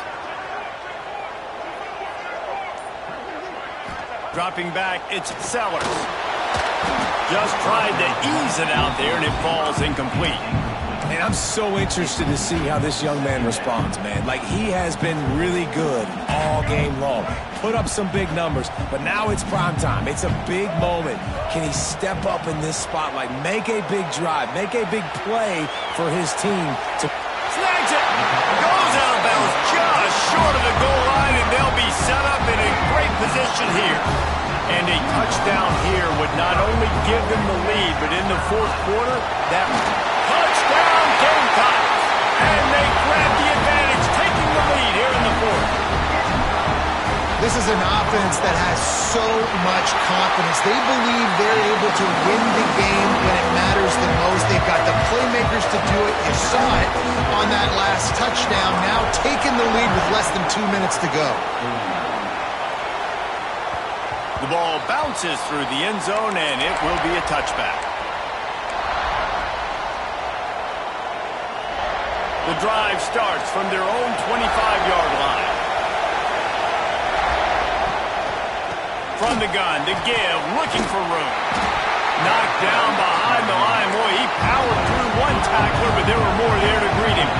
Dropping back, it's Sellers. Just tried to ease it out there, and it falls incomplete. And I'm so interested to see how this young man responds, man. Like, he has been really good all game long. Put up some big numbers, but now it's prime time. It's a big moment. Can he step up in this spotlight, make a big drive, make a big play for his team to... Snags it! Goes out of bounds just short of the goal line, and they'll be set up in a great position here. And a touchdown here would not only give them the lead, but in the fourth quarter, that touchdown Gamecocks! And they grab the advantage, taking the lead here in the fourth. This is an offense that has so much confidence. They believe they're able to win the game when it matters the most. They've got the playmakers to do it. You saw it on that last touchdown. Now taking the lead with less than 2 minutes to go. The ball bounces through the end zone, and it will be a touchback. The drive starts from their own 25-yard line. From the gun, to give, looking for room. Knocked down behind the line. Boy, he powered through one tackler, but there were more there to greet him.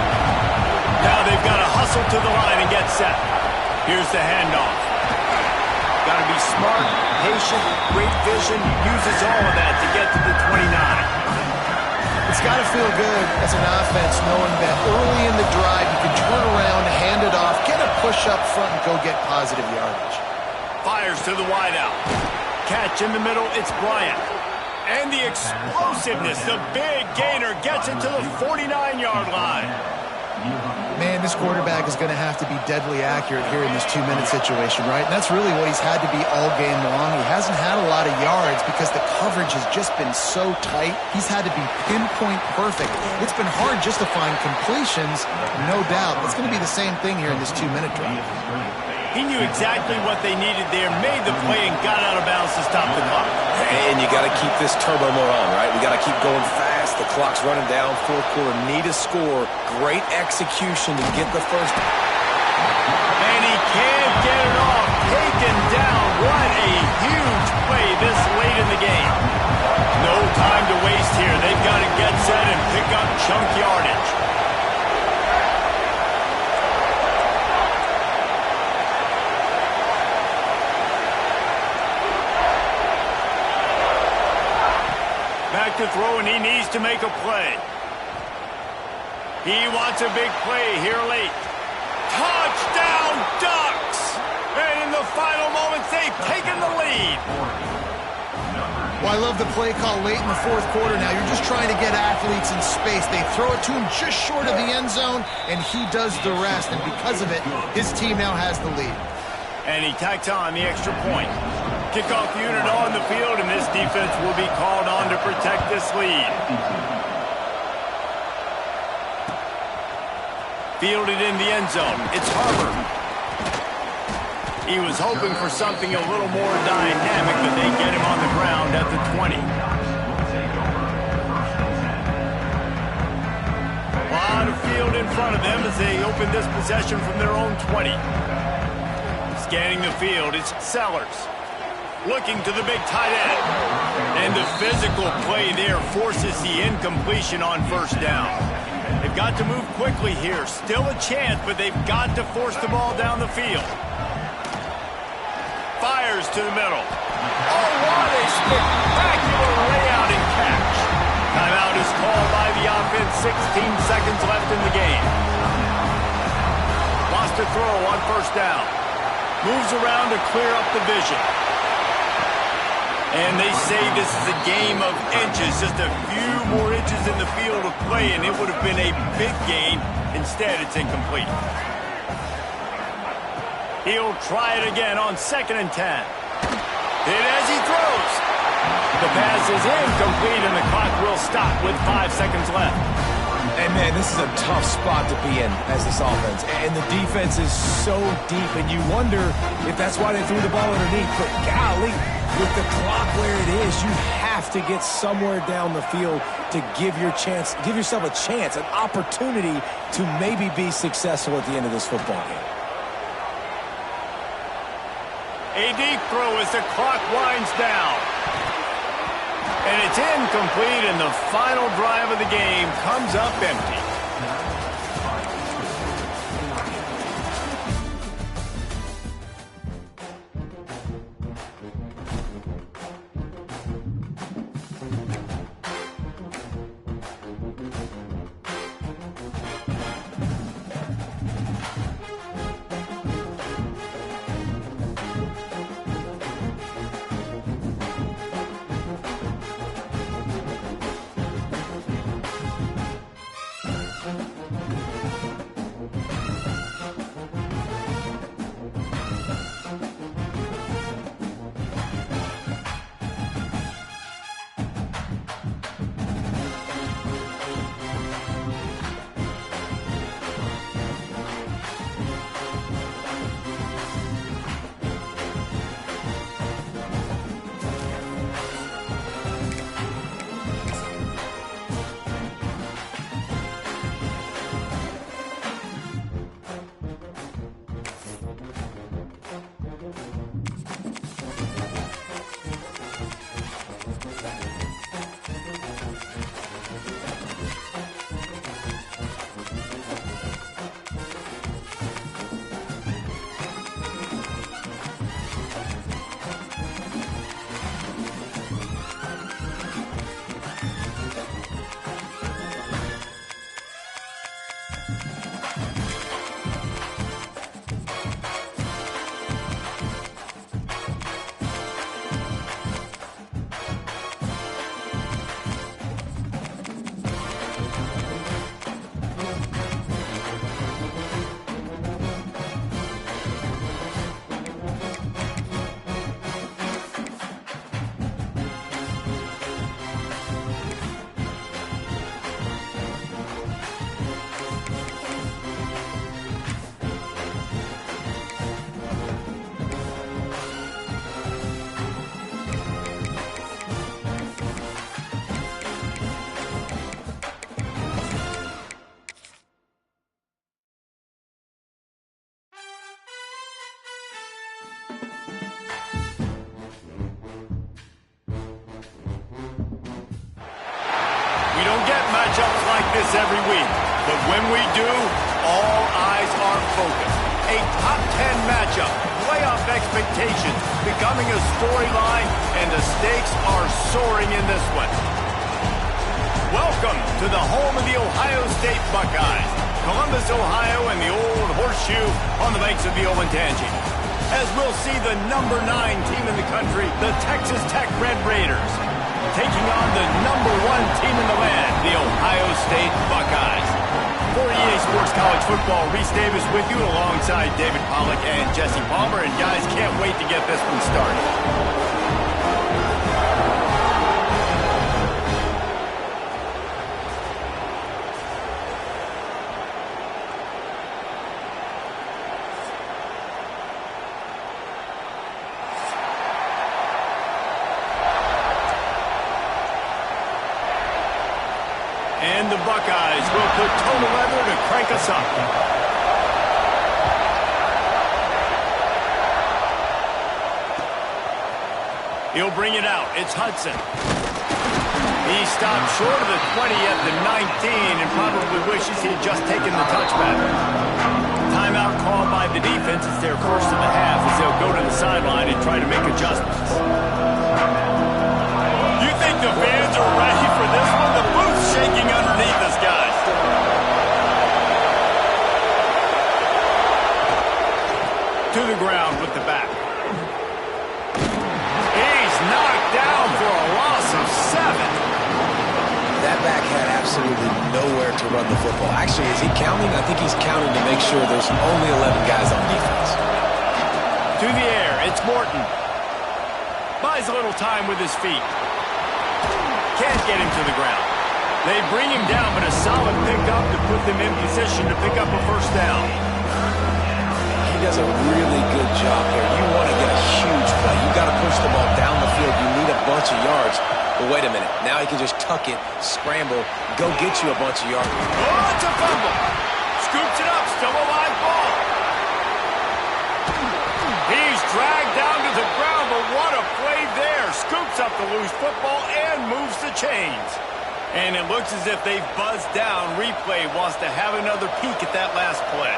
Now they've got to hustle to the line and get set. Here's the handoff. Got to be smart, patient, great vision, uses all of that to get to the 29. It's got to feel good as an offense knowing that early in the drive you can turn around, hand it off, get a push up front, and go get positive yardage. Fires to the wideout. Catch in the middle, it's Bryant. And the explosiveness, the big gainer gets it to the 49-yard line. Man, this quarterback is going to have to be deadly accurate here in this 2-minute situation, right? And that's really what he's had to be all game long. He hasn't had a lot of yards because the coverage has just been so tight. He's had to be pinpoint perfect. It's been hard just to find completions, no doubt. It's going to be the same thing here in this 2-minute drive. He knew exactly what they needed there, made the play, and got out of bounds to stop the clock. And you got to keep this turbo mode on, right? We got to keep going fast. The clock's running down. Fourth quarter, need a score. Great execution to get the first. And he can't get it off. Taken down. What a huge play this late in the game. No time to waste here. They've got to get set and pick up chunk yardage. Back to throw, and he needs to make a play. He wants a big play here late. Touchdown, Ducks! And in the final moments, they've taken the lead. Well, I love the play call late in the fourth quarter now. You're just trying to get athletes in space. They throw it to him just short of the end zone, and he does the rest. And because of it, his team now has the lead. And he tacks on the extra point. Kickoff unit on the field, and this defense will be called on to protect this lead. Fielded in the end zone. It's Harper. He was hoping for something a little more dynamic, but they get him on the ground at the 20. A lot of field in front of them as they open this possession from their own 20. Scanning the field, it's Sellers. Looking to the big tight end. And the physical play there forces the incompletion on first down. They've got to move quickly here. Still a chance, but they've got to force the ball down the field. Fires to the middle. Oh, what a spectacular layout and catch. Timeout is called by the offense. 16 seconds left in the game. Lost a throw on first down. Moves around to clear up the vision. And they say this is a game of inches, just a few more inches in the field of play, and it would have been a big gain. Instead, it's incomplete. He'll try it again on 2nd and 10. Hit as he throws. The pass is incomplete, and the clock will stop with 5 seconds left. And, man, this is a tough spot to be in as this offense. And the defense is so deep, and you wonder if that's why they threw the ball underneath. But, golly, with the clock where it is, you have to get somewhere down the field to give yourself a chance, an opportunity to maybe be successful at the end of this football game. A deep throw as the clock winds down. And it's incomplete, and the final drive of the game comes up empty. Matchups like this every week, but when we do, all eyes are focused. A top 10 matchup, playoff expectations becoming a storyline, and the stakes are soaring in this one. Welcome to the home of the Ohio State Buckeyes, Columbus, Ohio, and the old horseshoe on the banks of the Ncaa. As we'll see the number 9 team in the country, the Texas Tech Red Raiders, taking on the number 1 team in the land, the Ohio State Buckeyes. For EA Sports College Football, Reese Davis with you alongside David Pollack and Jesse Palmer. And guys, can't wait to get this one started. And the Buckeyes will put total leather to crank us up. He'll bring it out. It's Hudson. He stopped short of the 20 at the 19 and probably wishes he had just taken the touchback. Timeout called by the defense. It's their first of the half as they'll go to the sideline and try to make adjustments. You think the fans are ready for this one? The booth's shaking underneath us, guys. To the ground with the back. He's knocked down for a loss of 7. That back had absolutely nowhere to run the football. Actually, is he counting? I think he's counting to make sure there's only 11 guys on defense. Through the air, it's Morton. Buys a little time with his feet. Can't get him to the ground. They bring him down, but a solid pickup to put them in position to pick up a first down. He does a really good job here. You want to get a huge play. You got to push the ball down the field. You need a bunch of yards. But wait a minute. Now he can just tuck it, scramble, go get you a bunch of yards. Oh, it's a fumble. Scoops it up. Still a live ball. He's dragged down to the ground, but what a play there. Scoops up the loose football and moves the chains. And it looks as if they've buzzed down. Replay wants to have another peek at that last play.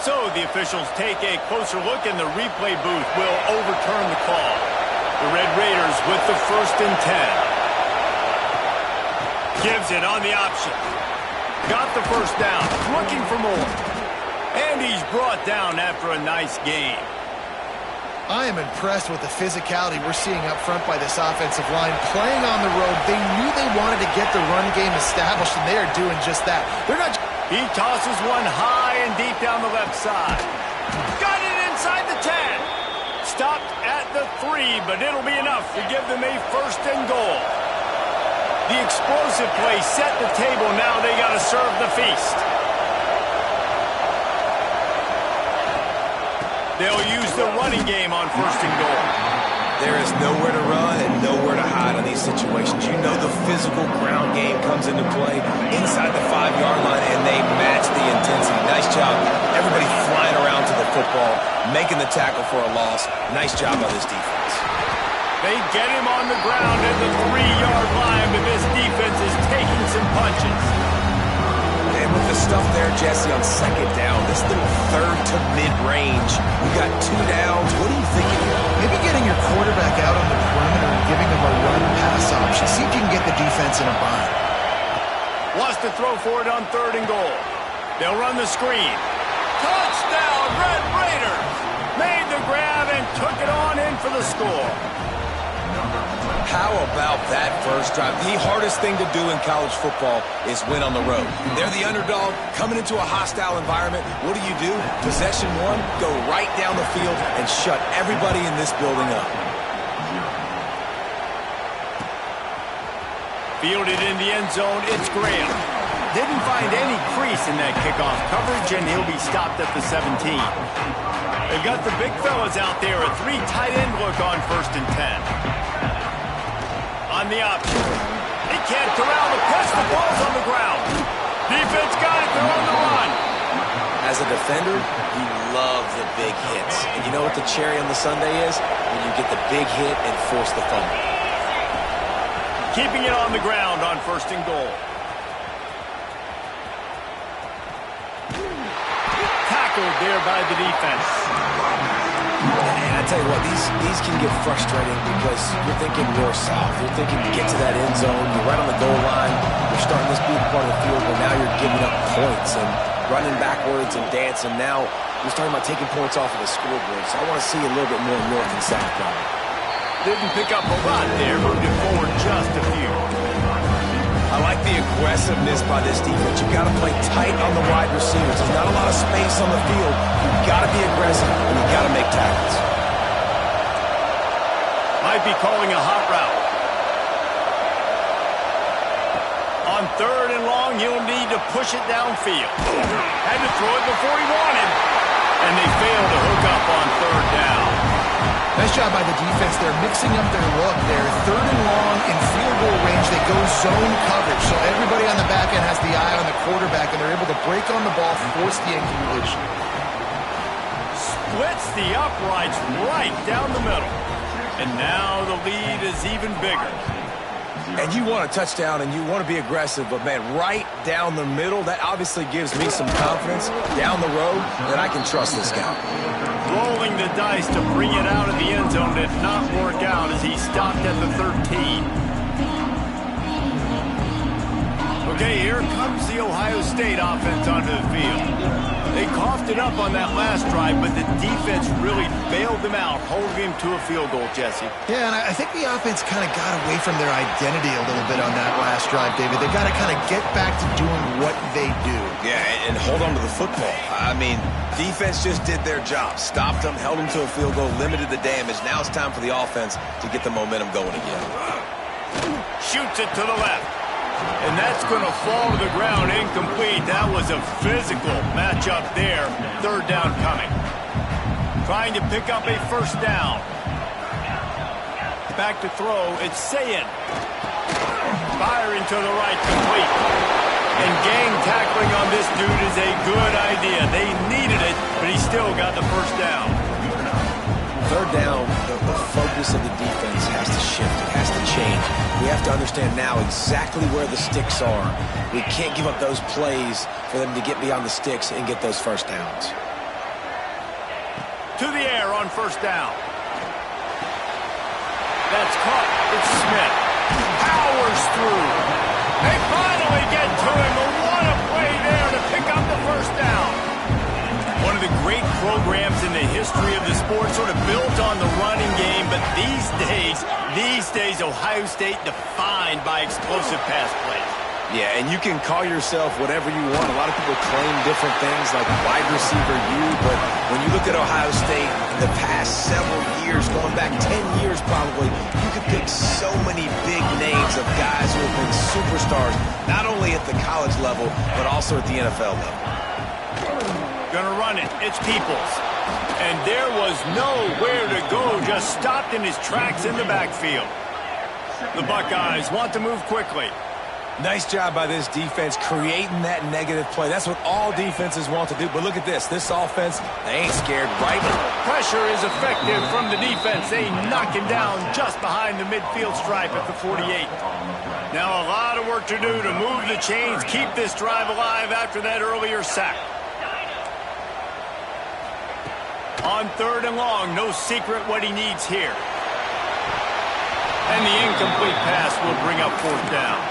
So the officials take a closer look, and the replay booth will overturn the call. The Red Raiders with the 1st and 10. Gives it on the option. Got the first down. Looking for more. And he's brought down after a nice game. I am impressed with the physicality we're seeing up front by this offensive line. Playing on the road, they knew they wanted to get the run game established, and they are doing just that. They're not... He tosses one high and deep down the left side. Got it inside the 10. Stopped at the 3, but it'll be enough to give them a 1st and goal. The explosive play set the table. Now they got to serve the feast. They'll use the running game on 1st and goal. There is nowhere to run and nowhere to hide in these situations. You know the physical ground game comes into play inside the 5-yard line, and they match the intensity. Nice job. Everybody flying around to the football, making the tackle for a loss. Nice job by this defense. They get him on the ground at the 3-yard line, but this defense is taking some punches. And with the stuff there, Jesse, on 2nd down, this little 3rd to mid-range, we got 2 downs. What are you thinking here? Maybe getting your quarterback out on the perimeter and giving him a run-pass option. See if you can get the defense in a bind. Wants to throw for it on 3rd and goal. They'll run the screen. Touchdown, Red Raiders! Made the grab and took it on in for the score. How about that first drive? The hardest thing to do in college football is win on the road. They're the underdog coming into a hostile environment. What do? Possession 1, go right down the field and shut everybody in this building up. Fielded in the end zone, it's Graham. Didn't find any crease in that kickoff coverage, and he'll be stopped at the 17. They've got the big fellas out there, a 3 tight end look on 1st and 10. On the option. He can't corral the press. The ball's on the ground. Defense got it. They're on the run. As a defender, you love the big hits. And you know what the cherry on the sundae is? When you get the big hit and force the fumble. Keeping it on the ground on 1st and goal. Tackled there by the defense. And I tell you what, these can get frustrating because you're thinking north-south. You're thinking get to that end zone. You're right on the goal line. You're starting this big part of the field, but now you're giving up points and running backwards and dancing. Now you're starting about taking points off of the scoreboard. So I want to see a little bit more north and south probably. Didn't pick up a lot there. Moved it forward just a few. I like the aggressiveness by this defense. You've got to play tight on the wide receivers. There's not a lot of space on the field. You've got to be aggressive, and you've got to make tackles. Might be calling a hot route. On 3rd and long, he'll need to push it downfield. Had to throw it before he wanted. And they failed to hook up on 3rd down. Nice job by the defense. They're mixing up their look. They're 3rd and long in field goal range. They go zone coverage. So everybody on the back end has the eye on the quarterback, and they're able to break on the ball, force the incompletion. Splits the uprights right down the middle. And now the lead is even bigger. And you want a touchdown and you want to be aggressive, but man, right down the middle, that obviously gives me some confidence down the road that I can trust this guy. Rolling the dice to bring it out of the end zone did not work out as he stopped at the 13. Okay, here comes the Ohio State offense onto the field. They coughed it up on that last drive, but the defense really bailed them out, holding him to a field goal, Jesse. Yeah, and I think the offense kind of got away from their identity a little bit on that last drive, David. They got to kind of get back to doing what they do. Yeah, and hold on to the football. I mean, defense just did their job. Stopped them, held them to a field goal, limited the damage. Now it's time for the offense to get the momentum going again. Shoots it to the left. And that's going to fall to the ground incomplete. That was a physical matchup there. Third down coming. Trying to pick up a first down. Back to throw. It's Ncaa. Firing to the right, complete. And gang tackling on this dude is a good idea. They needed it, but he still got the first down. Third down, the focus of the defense has to shift. It has to change. We have to understand now exactly where the sticks are. We can't give up those plays for them to get beyond the sticks and get those first downs. To the air on first down. That's caught. It's Smith. Powers through. They finally get to him. But what a play there to pick up the first down. One of the great programs in the history of the sport, sort of built on the running game, but these days, Ohio State defined by explosive pass plays. Yeah, and you can call yourself whatever you want. A lot of people claim different things like wide receiver U, but when you look at Ohio State in the past several years, going back 10 years probably, you could pick so many big names of guys who have been superstars, not only at the college level, but also at the NFL level. Gonna run it. It's Peoples. And there was nowhere to go. Just stopped in his tracks in the backfield. The Buckeyes want to move quickly. Nice job by this defense creating that negative play. That's what all defenses want to do. But look at this. This offense, they ain't scared, right? Pressure is effective from the defense. They knock him down just behind the midfield stripe at the 48. Now a lot of work to do to move the chains, keep this drive alive after that earlier sack. On third and long, no secret what he needs here. And the incomplete pass will bring up fourth down.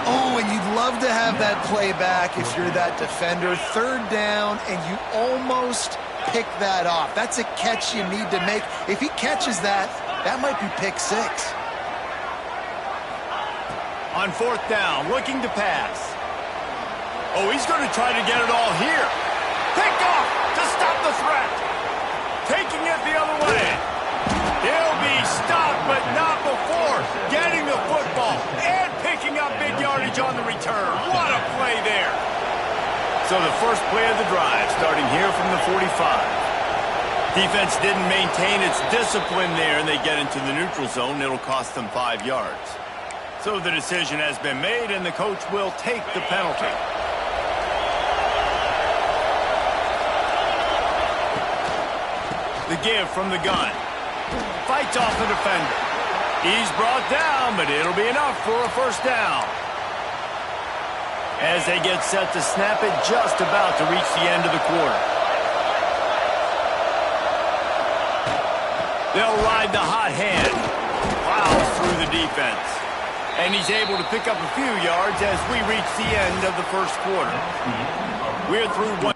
Oh, and you'd love to have that play back if you're that defender. Third down, and you almost pick that off. That's a catch you need to make. If he catches that, that might be pick six. On fourth down, looking to pass. Oh, he's going to try to get it all here. Picked off to stop the threat. Taking it the other way. He'll be stopped, but not before getting the football and picking up big yardage on the return. What a play there. So the first play of the drive starting here from the 45. Defense didn't maintain its discipline there, and they get into the neutral zone. It'll cost them 5 yards. So the decision has been made, and the coach will take the penalty. The give from the gun. Fights off the defender. He's brought down, but it'll be enough for a first down. As they get set to snap it, just about to reach the end of the quarter. They'll ride the hot hand. Plows through the defense. And he's able to pick up a few yards as we reach the end of the first quarter. We're through one.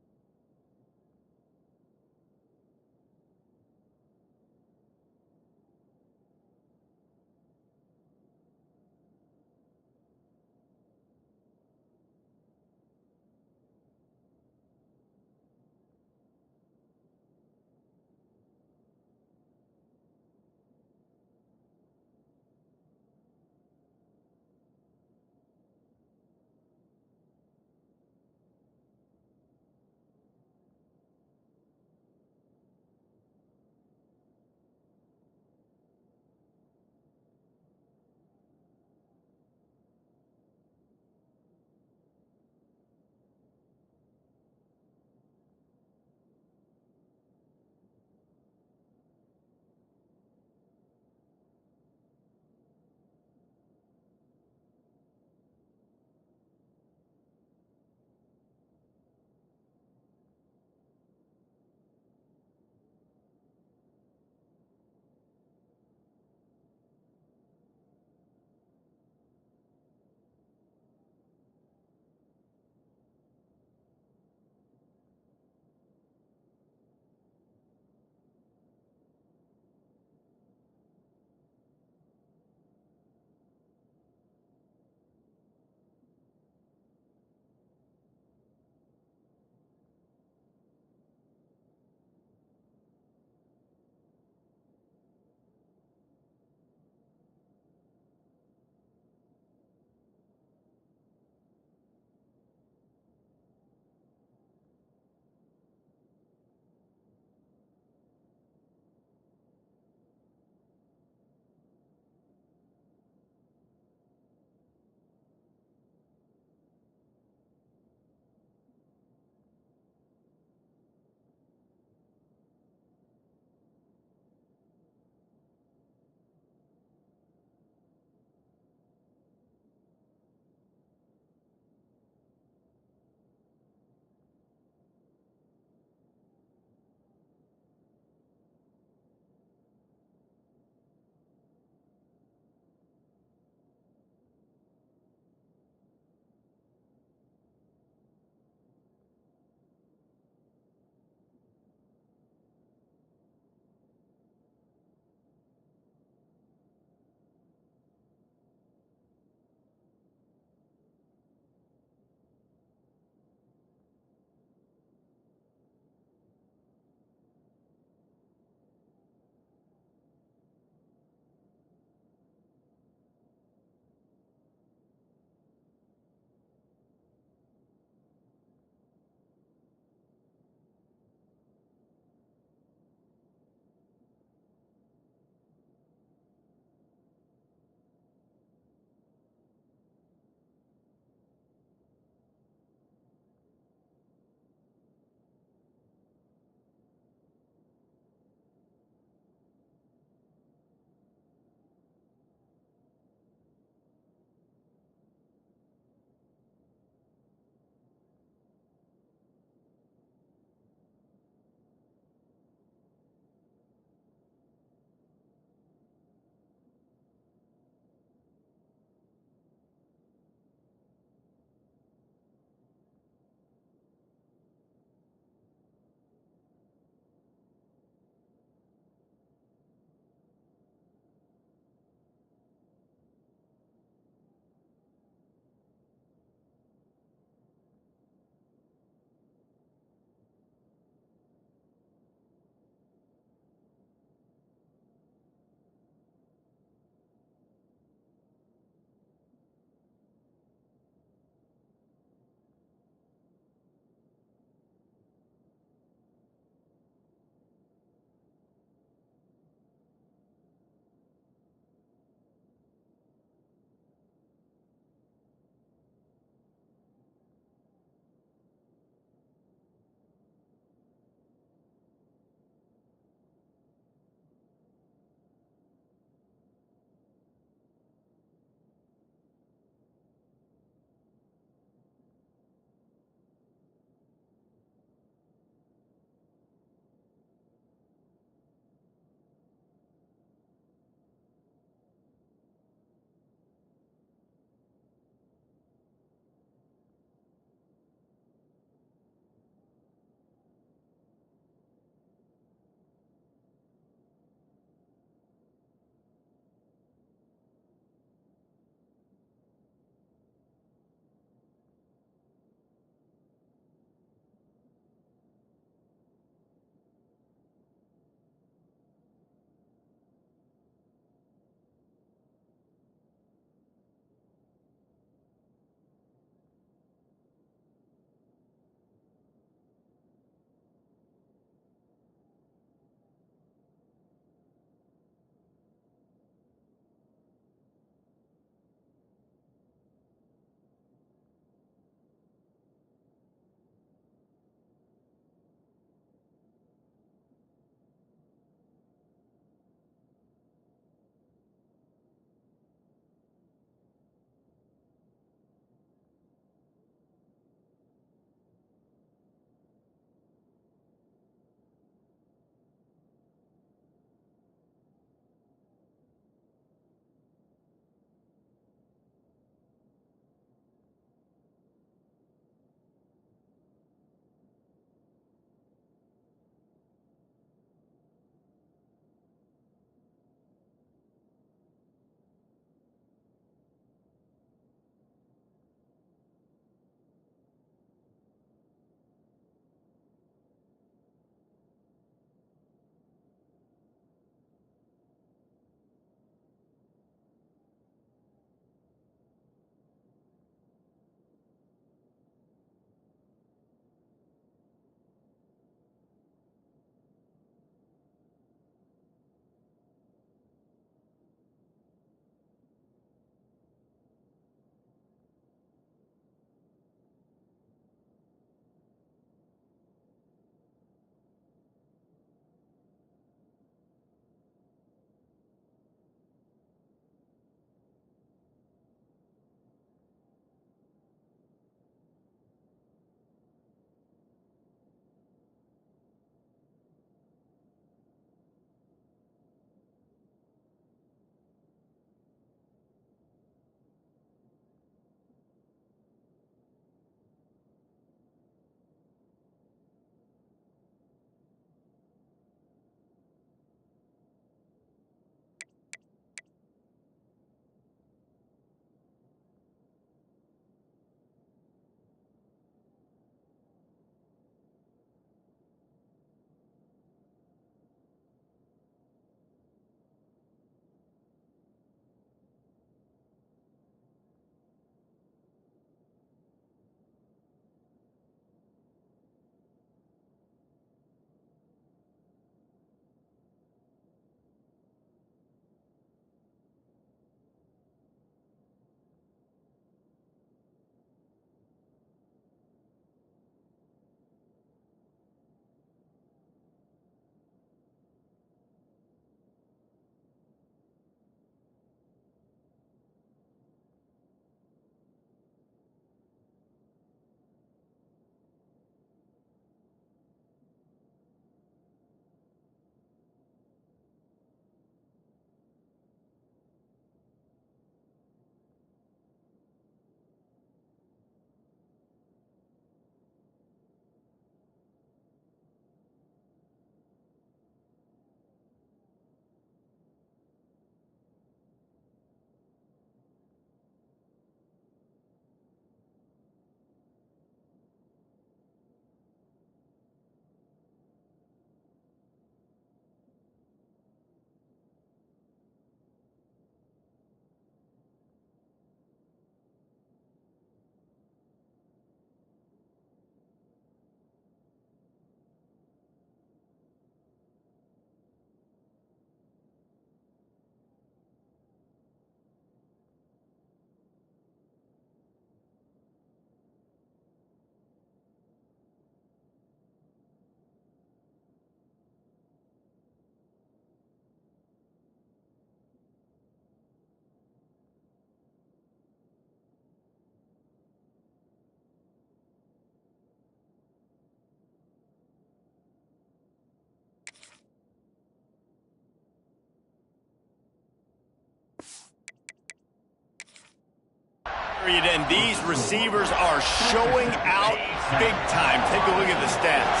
And these receivers are showing out big time. Take a look at the stats.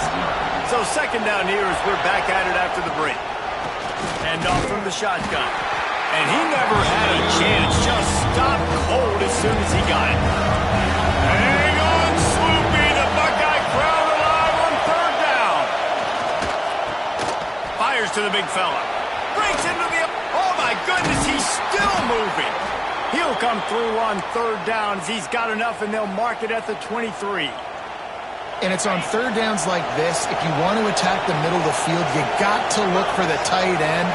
So second down here as we're back at it after the break. And off from the shotgun. And he never had a chance. Just stopped cold as soon as he got it. Hang on, Sloopy. The Buckeye crowd alive on third down. Fires to the big fella. Breaks into the... Oh, my goodness, he's still moving. He'll come through on third downs. He's got enough, and they'll mark it at the 23. And it's on third downs like this. If you want to attack the middle of the field, you got to look for the tight end.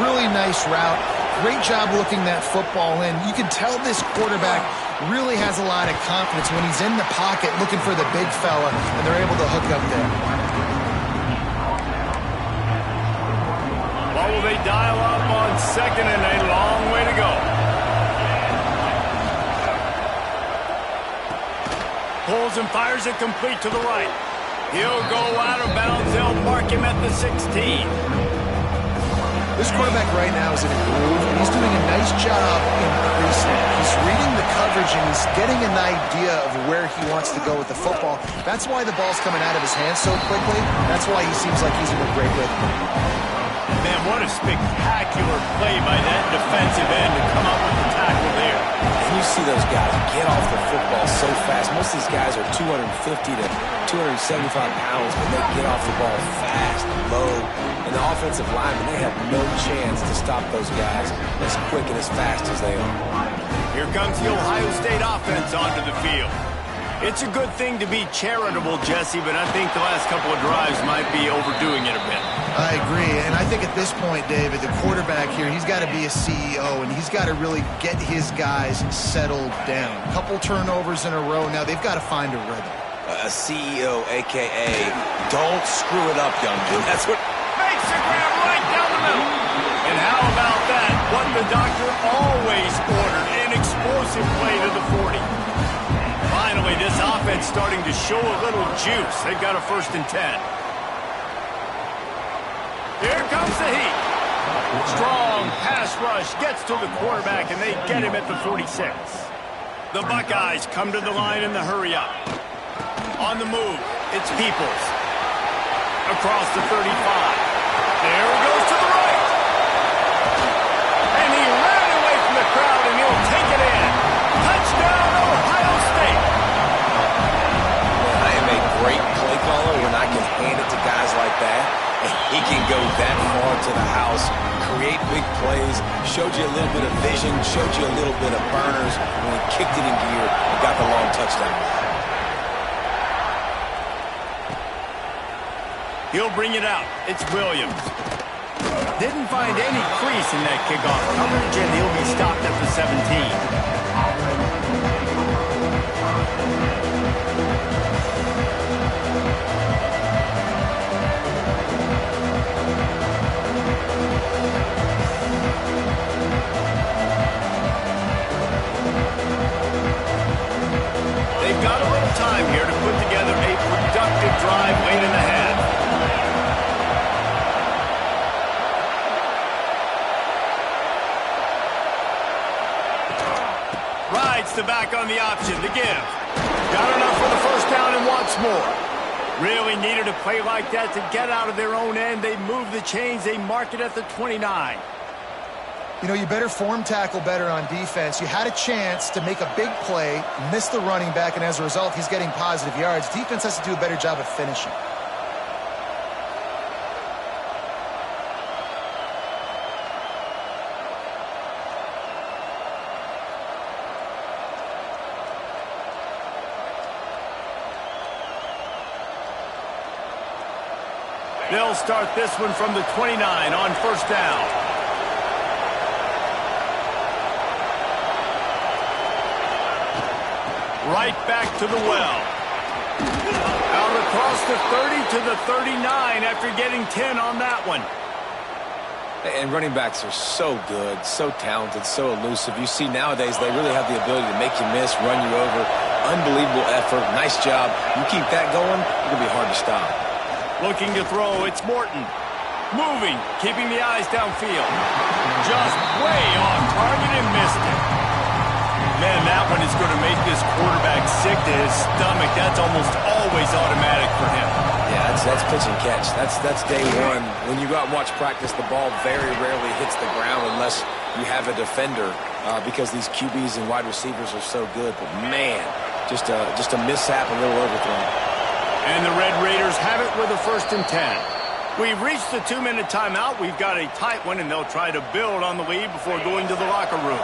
Really nice route. Great job looking that football in. You can tell this quarterback really has a lot of confidence when he's in the pocket looking for the big fella, and they're able to hook up there. What will they dial up on second and a long way to go? Pulls and fires it complete to the right. He'll go out of bounds. They'll mark him at the 16. This quarterback right now is in a groove, and he's doing a nice job in pre-snap. He's reading the coverage, and he's getting an idea of where he wants to go with the football. That's why the ball's coming out of his hands so quickly. That's why he seems like he's in a great rhythm. Man, what a spectacular play by that defensive end to come up with the tackle there. And you see those guys get off the football so fast. Most of these guys are 250 to 275 pounds, but they get off the ball fast, low. And the offensive linemen, they have no chance to stop those guys as quick and as fast as they are. Here comes the Ohio State offense onto the field. It's a good thing to be charitable, Jesse, but I think the last couple of drives might be overdoing it a bit. I agree, and I think at this point, David, the quarterback here, he's got to be a CEO, and he's got to really get his guys settled down. A couple turnovers in a row. Now they've got to find a rhythm. A CEO, a.k.a. don't screw it up, young man. That's what... Makes the grab right down the middle. And how about that? What the doctor always ordered, an explosive play to the 40. Finally, this offense starting to show a little juice. They've got a 1st and 10. Here comes the heat. Strong pass rush gets to the quarterback, and they get him at the 46. The Buckeyes come to the line in the hurry up. On the move, it's Peoples. Across the 35. There he goes to the right. And he ran away from the crowd, and he'll take it in. Touchdown, Ohio State. I am a great play caller when I can hand it to guys like that. And he can go that far to the house, create big plays, showed you a little bit of vision, showed you a little bit of burners when he kicked it in gear and got the long touchdown. He'll bring it out. It's Williams. Didn't find any crease in that kickoff coverage, and he'll be stopped at the 17. They've got a little time here to put together a productive drive late in the half. Rides to back on the option to give. Got enough for the 1st down and wants more. Really needed a play like that to get out of their own end. They move the chains. They mark it at the 29. You know, you better form tackle better on defense. You had a chance to make a big play, miss the running back, and as a result, he's getting positive yards. Defense has to do a better job of finishing. They'll start this one from the 29 on 1st down. Right back to the well. Out across the 30 to the 39 after getting 10 on that one. And running backs are so good, so talented, so elusive. You see nowadays they really have the ability to make you miss, run you over. Unbelievable effort. Nice job. You keep that going, it's going to be hard to stop. Looking to throw, it's Morton. Moving, keeping the eyes downfield. Just way off target and missed it. Man, that one is going to make this quarterback sick to his stomach. That's almost always automatic for him. Yeah, that's pitch and catch. That's day one. When you go out and watch practice, the ball very rarely hits the ground unless you have a defender because these QBs and wide receivers are so good. But, man, just a mishap, a little overthrown. And the Red Raiders have it with a 1st and 10. We've reached the 2-minute timeout. We've got a tight one, and they'll try to build on the lead before going to the locker room.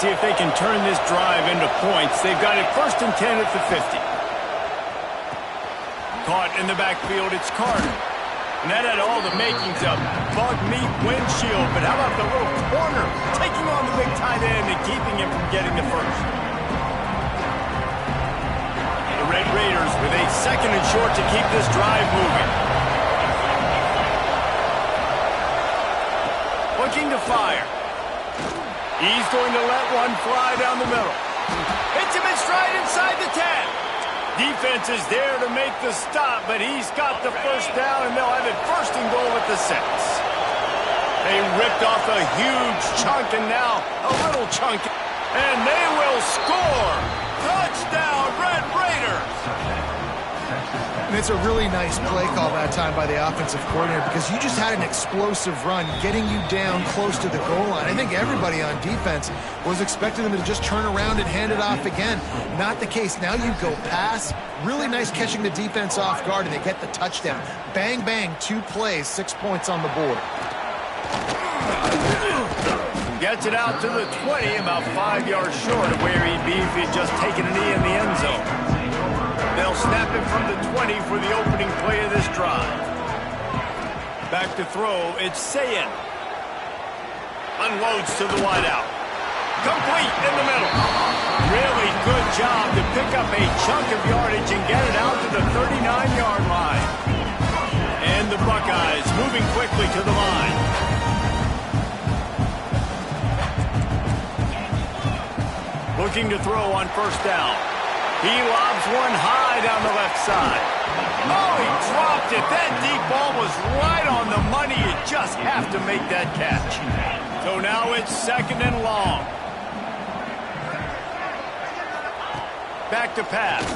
See if they can turn this drive into points. They've got it 1st and 10 at the 50. Caught in the backfield, it's Carter. And that had all the makings of bug meat windshield. But how about the little corner taking on the big tight end and keeping him from getting the first? The Red Raiders with a 2nd and short to keep this drive moving. Looking to fire. He's going to let one fly down the middle. Hits him in stride inside the 10. Defense is there to make the stop, but he's got the first down, and they'll have it 1st and goal at the 6. They ripped off a huge chunk, and now a little chunk, and they will score. Touchdown, Red Raiders. And it's a really nice play call that time by the offensive coordinator because you just had an explosive run getting you down close to the goal line. I think everybody on defense was expecting them to just turn around and hand it off again. Not the case. Now you go pass. Really nice catching the defense off guard, and they get the touchdown. Bang, bang, 2 plays, 6 points on the board. Gets it out to the 20, about 5 yards short of where he'd be if he'd just taken a knee in the end zone. They'll snap it from the 20 for the opening play of this drive. Back to throw, it's Ncaa. Unloads to the wideout. Complete in the middle. Really good job to pick up a chunk of yardage and get it out to the 39-yard line. And the Buckeyes moving quickly to the line. Looking to throw on 1st down. He lobs one high down the left side. Oh, he dropped it. That deep ball was right on the money. You just have to make that catch. So now it's 2nd and long. Back to pass.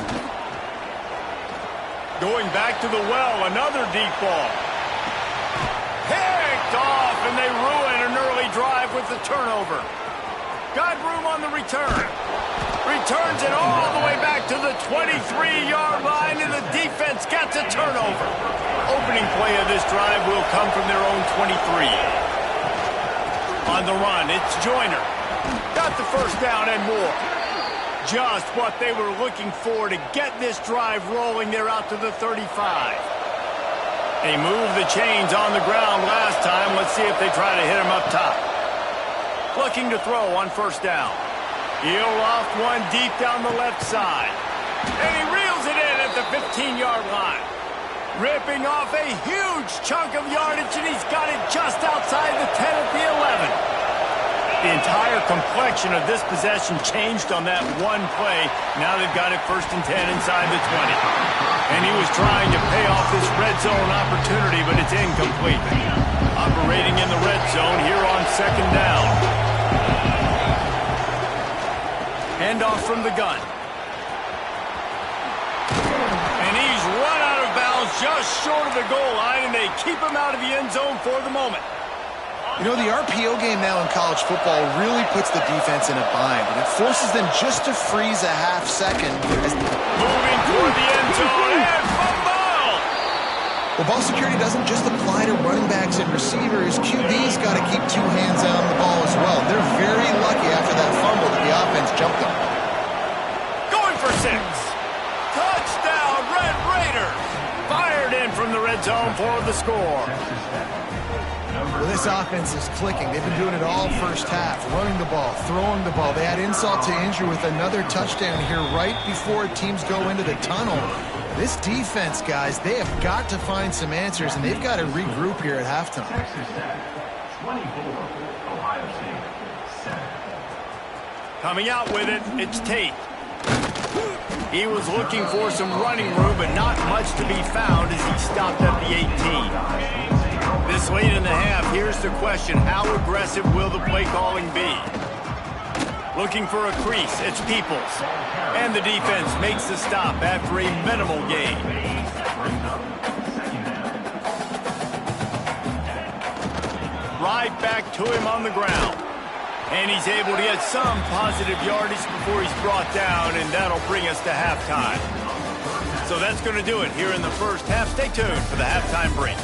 Going back to the well, another deep ball. Picked off, and they ruin an early drive with the turnover. Got room on the return. Returns it all the way back to the 23-yard line, and the defense gets a turnover. Opening play of this drive will come from their own 23. On the run, it's Joyner. Got the 1st down and more. Just what they were looking for to get this drive rolling. They're out to the 35. They moved the chains on the ground last time. Let's see if they try to hit him up top. Looking to throw on 1st down. He'll loft one deep down the left side. And he reels it in at the 15-yard line. Ripping off a huge chunk of yardage, and he's got it just outside the 10 at the 11. The entire complexion of this possession changed on that one play. Now they've got it 1st and 10 inside the 20. And he was trying to pay off this red zone opportunity, but it's incomplete. Operating in the red zone here on 2nd down. Handoff from the gun. And he's run out of bounds just short of the goal line, and they keep him out of the end zone for the moment. You know, the RPO game now in college football really puts the defense in a bind, and it forces them just to freeze a half second. Moving toward the end zone, and fumble! Well, ball security doesn't just apply to running backs and receivers. QB's got to keep 2 hands on the ball as well. They're very lucky after that fumble that the offense jumped them. Going for 6. Touchdown, Red Raiders! Fired in from the red zone for the score. Well, this offense is clicking. They've been doing it all first half, running the ball, throwing the ball. They had insult to injury with another touchdown here right before teams go into the tunnel. This defense, guys, they have got to find some answers, and they've got to regroup here at halftime. Coming out with it, it's Tate. He was looking for some running room, but not much to be found as he stopped at the 18. This late in the half, here's the question: how aggressive will the play calling be? Looking for a crease, it's Peoples. And the defense makes the stop after a minimal gain. Right back to him on the ground. And he's able to get some positive yardage before he's brought down, and that'll bring us to halftime. So that's going to do it here in the first half. Stay tuned for the halftime break.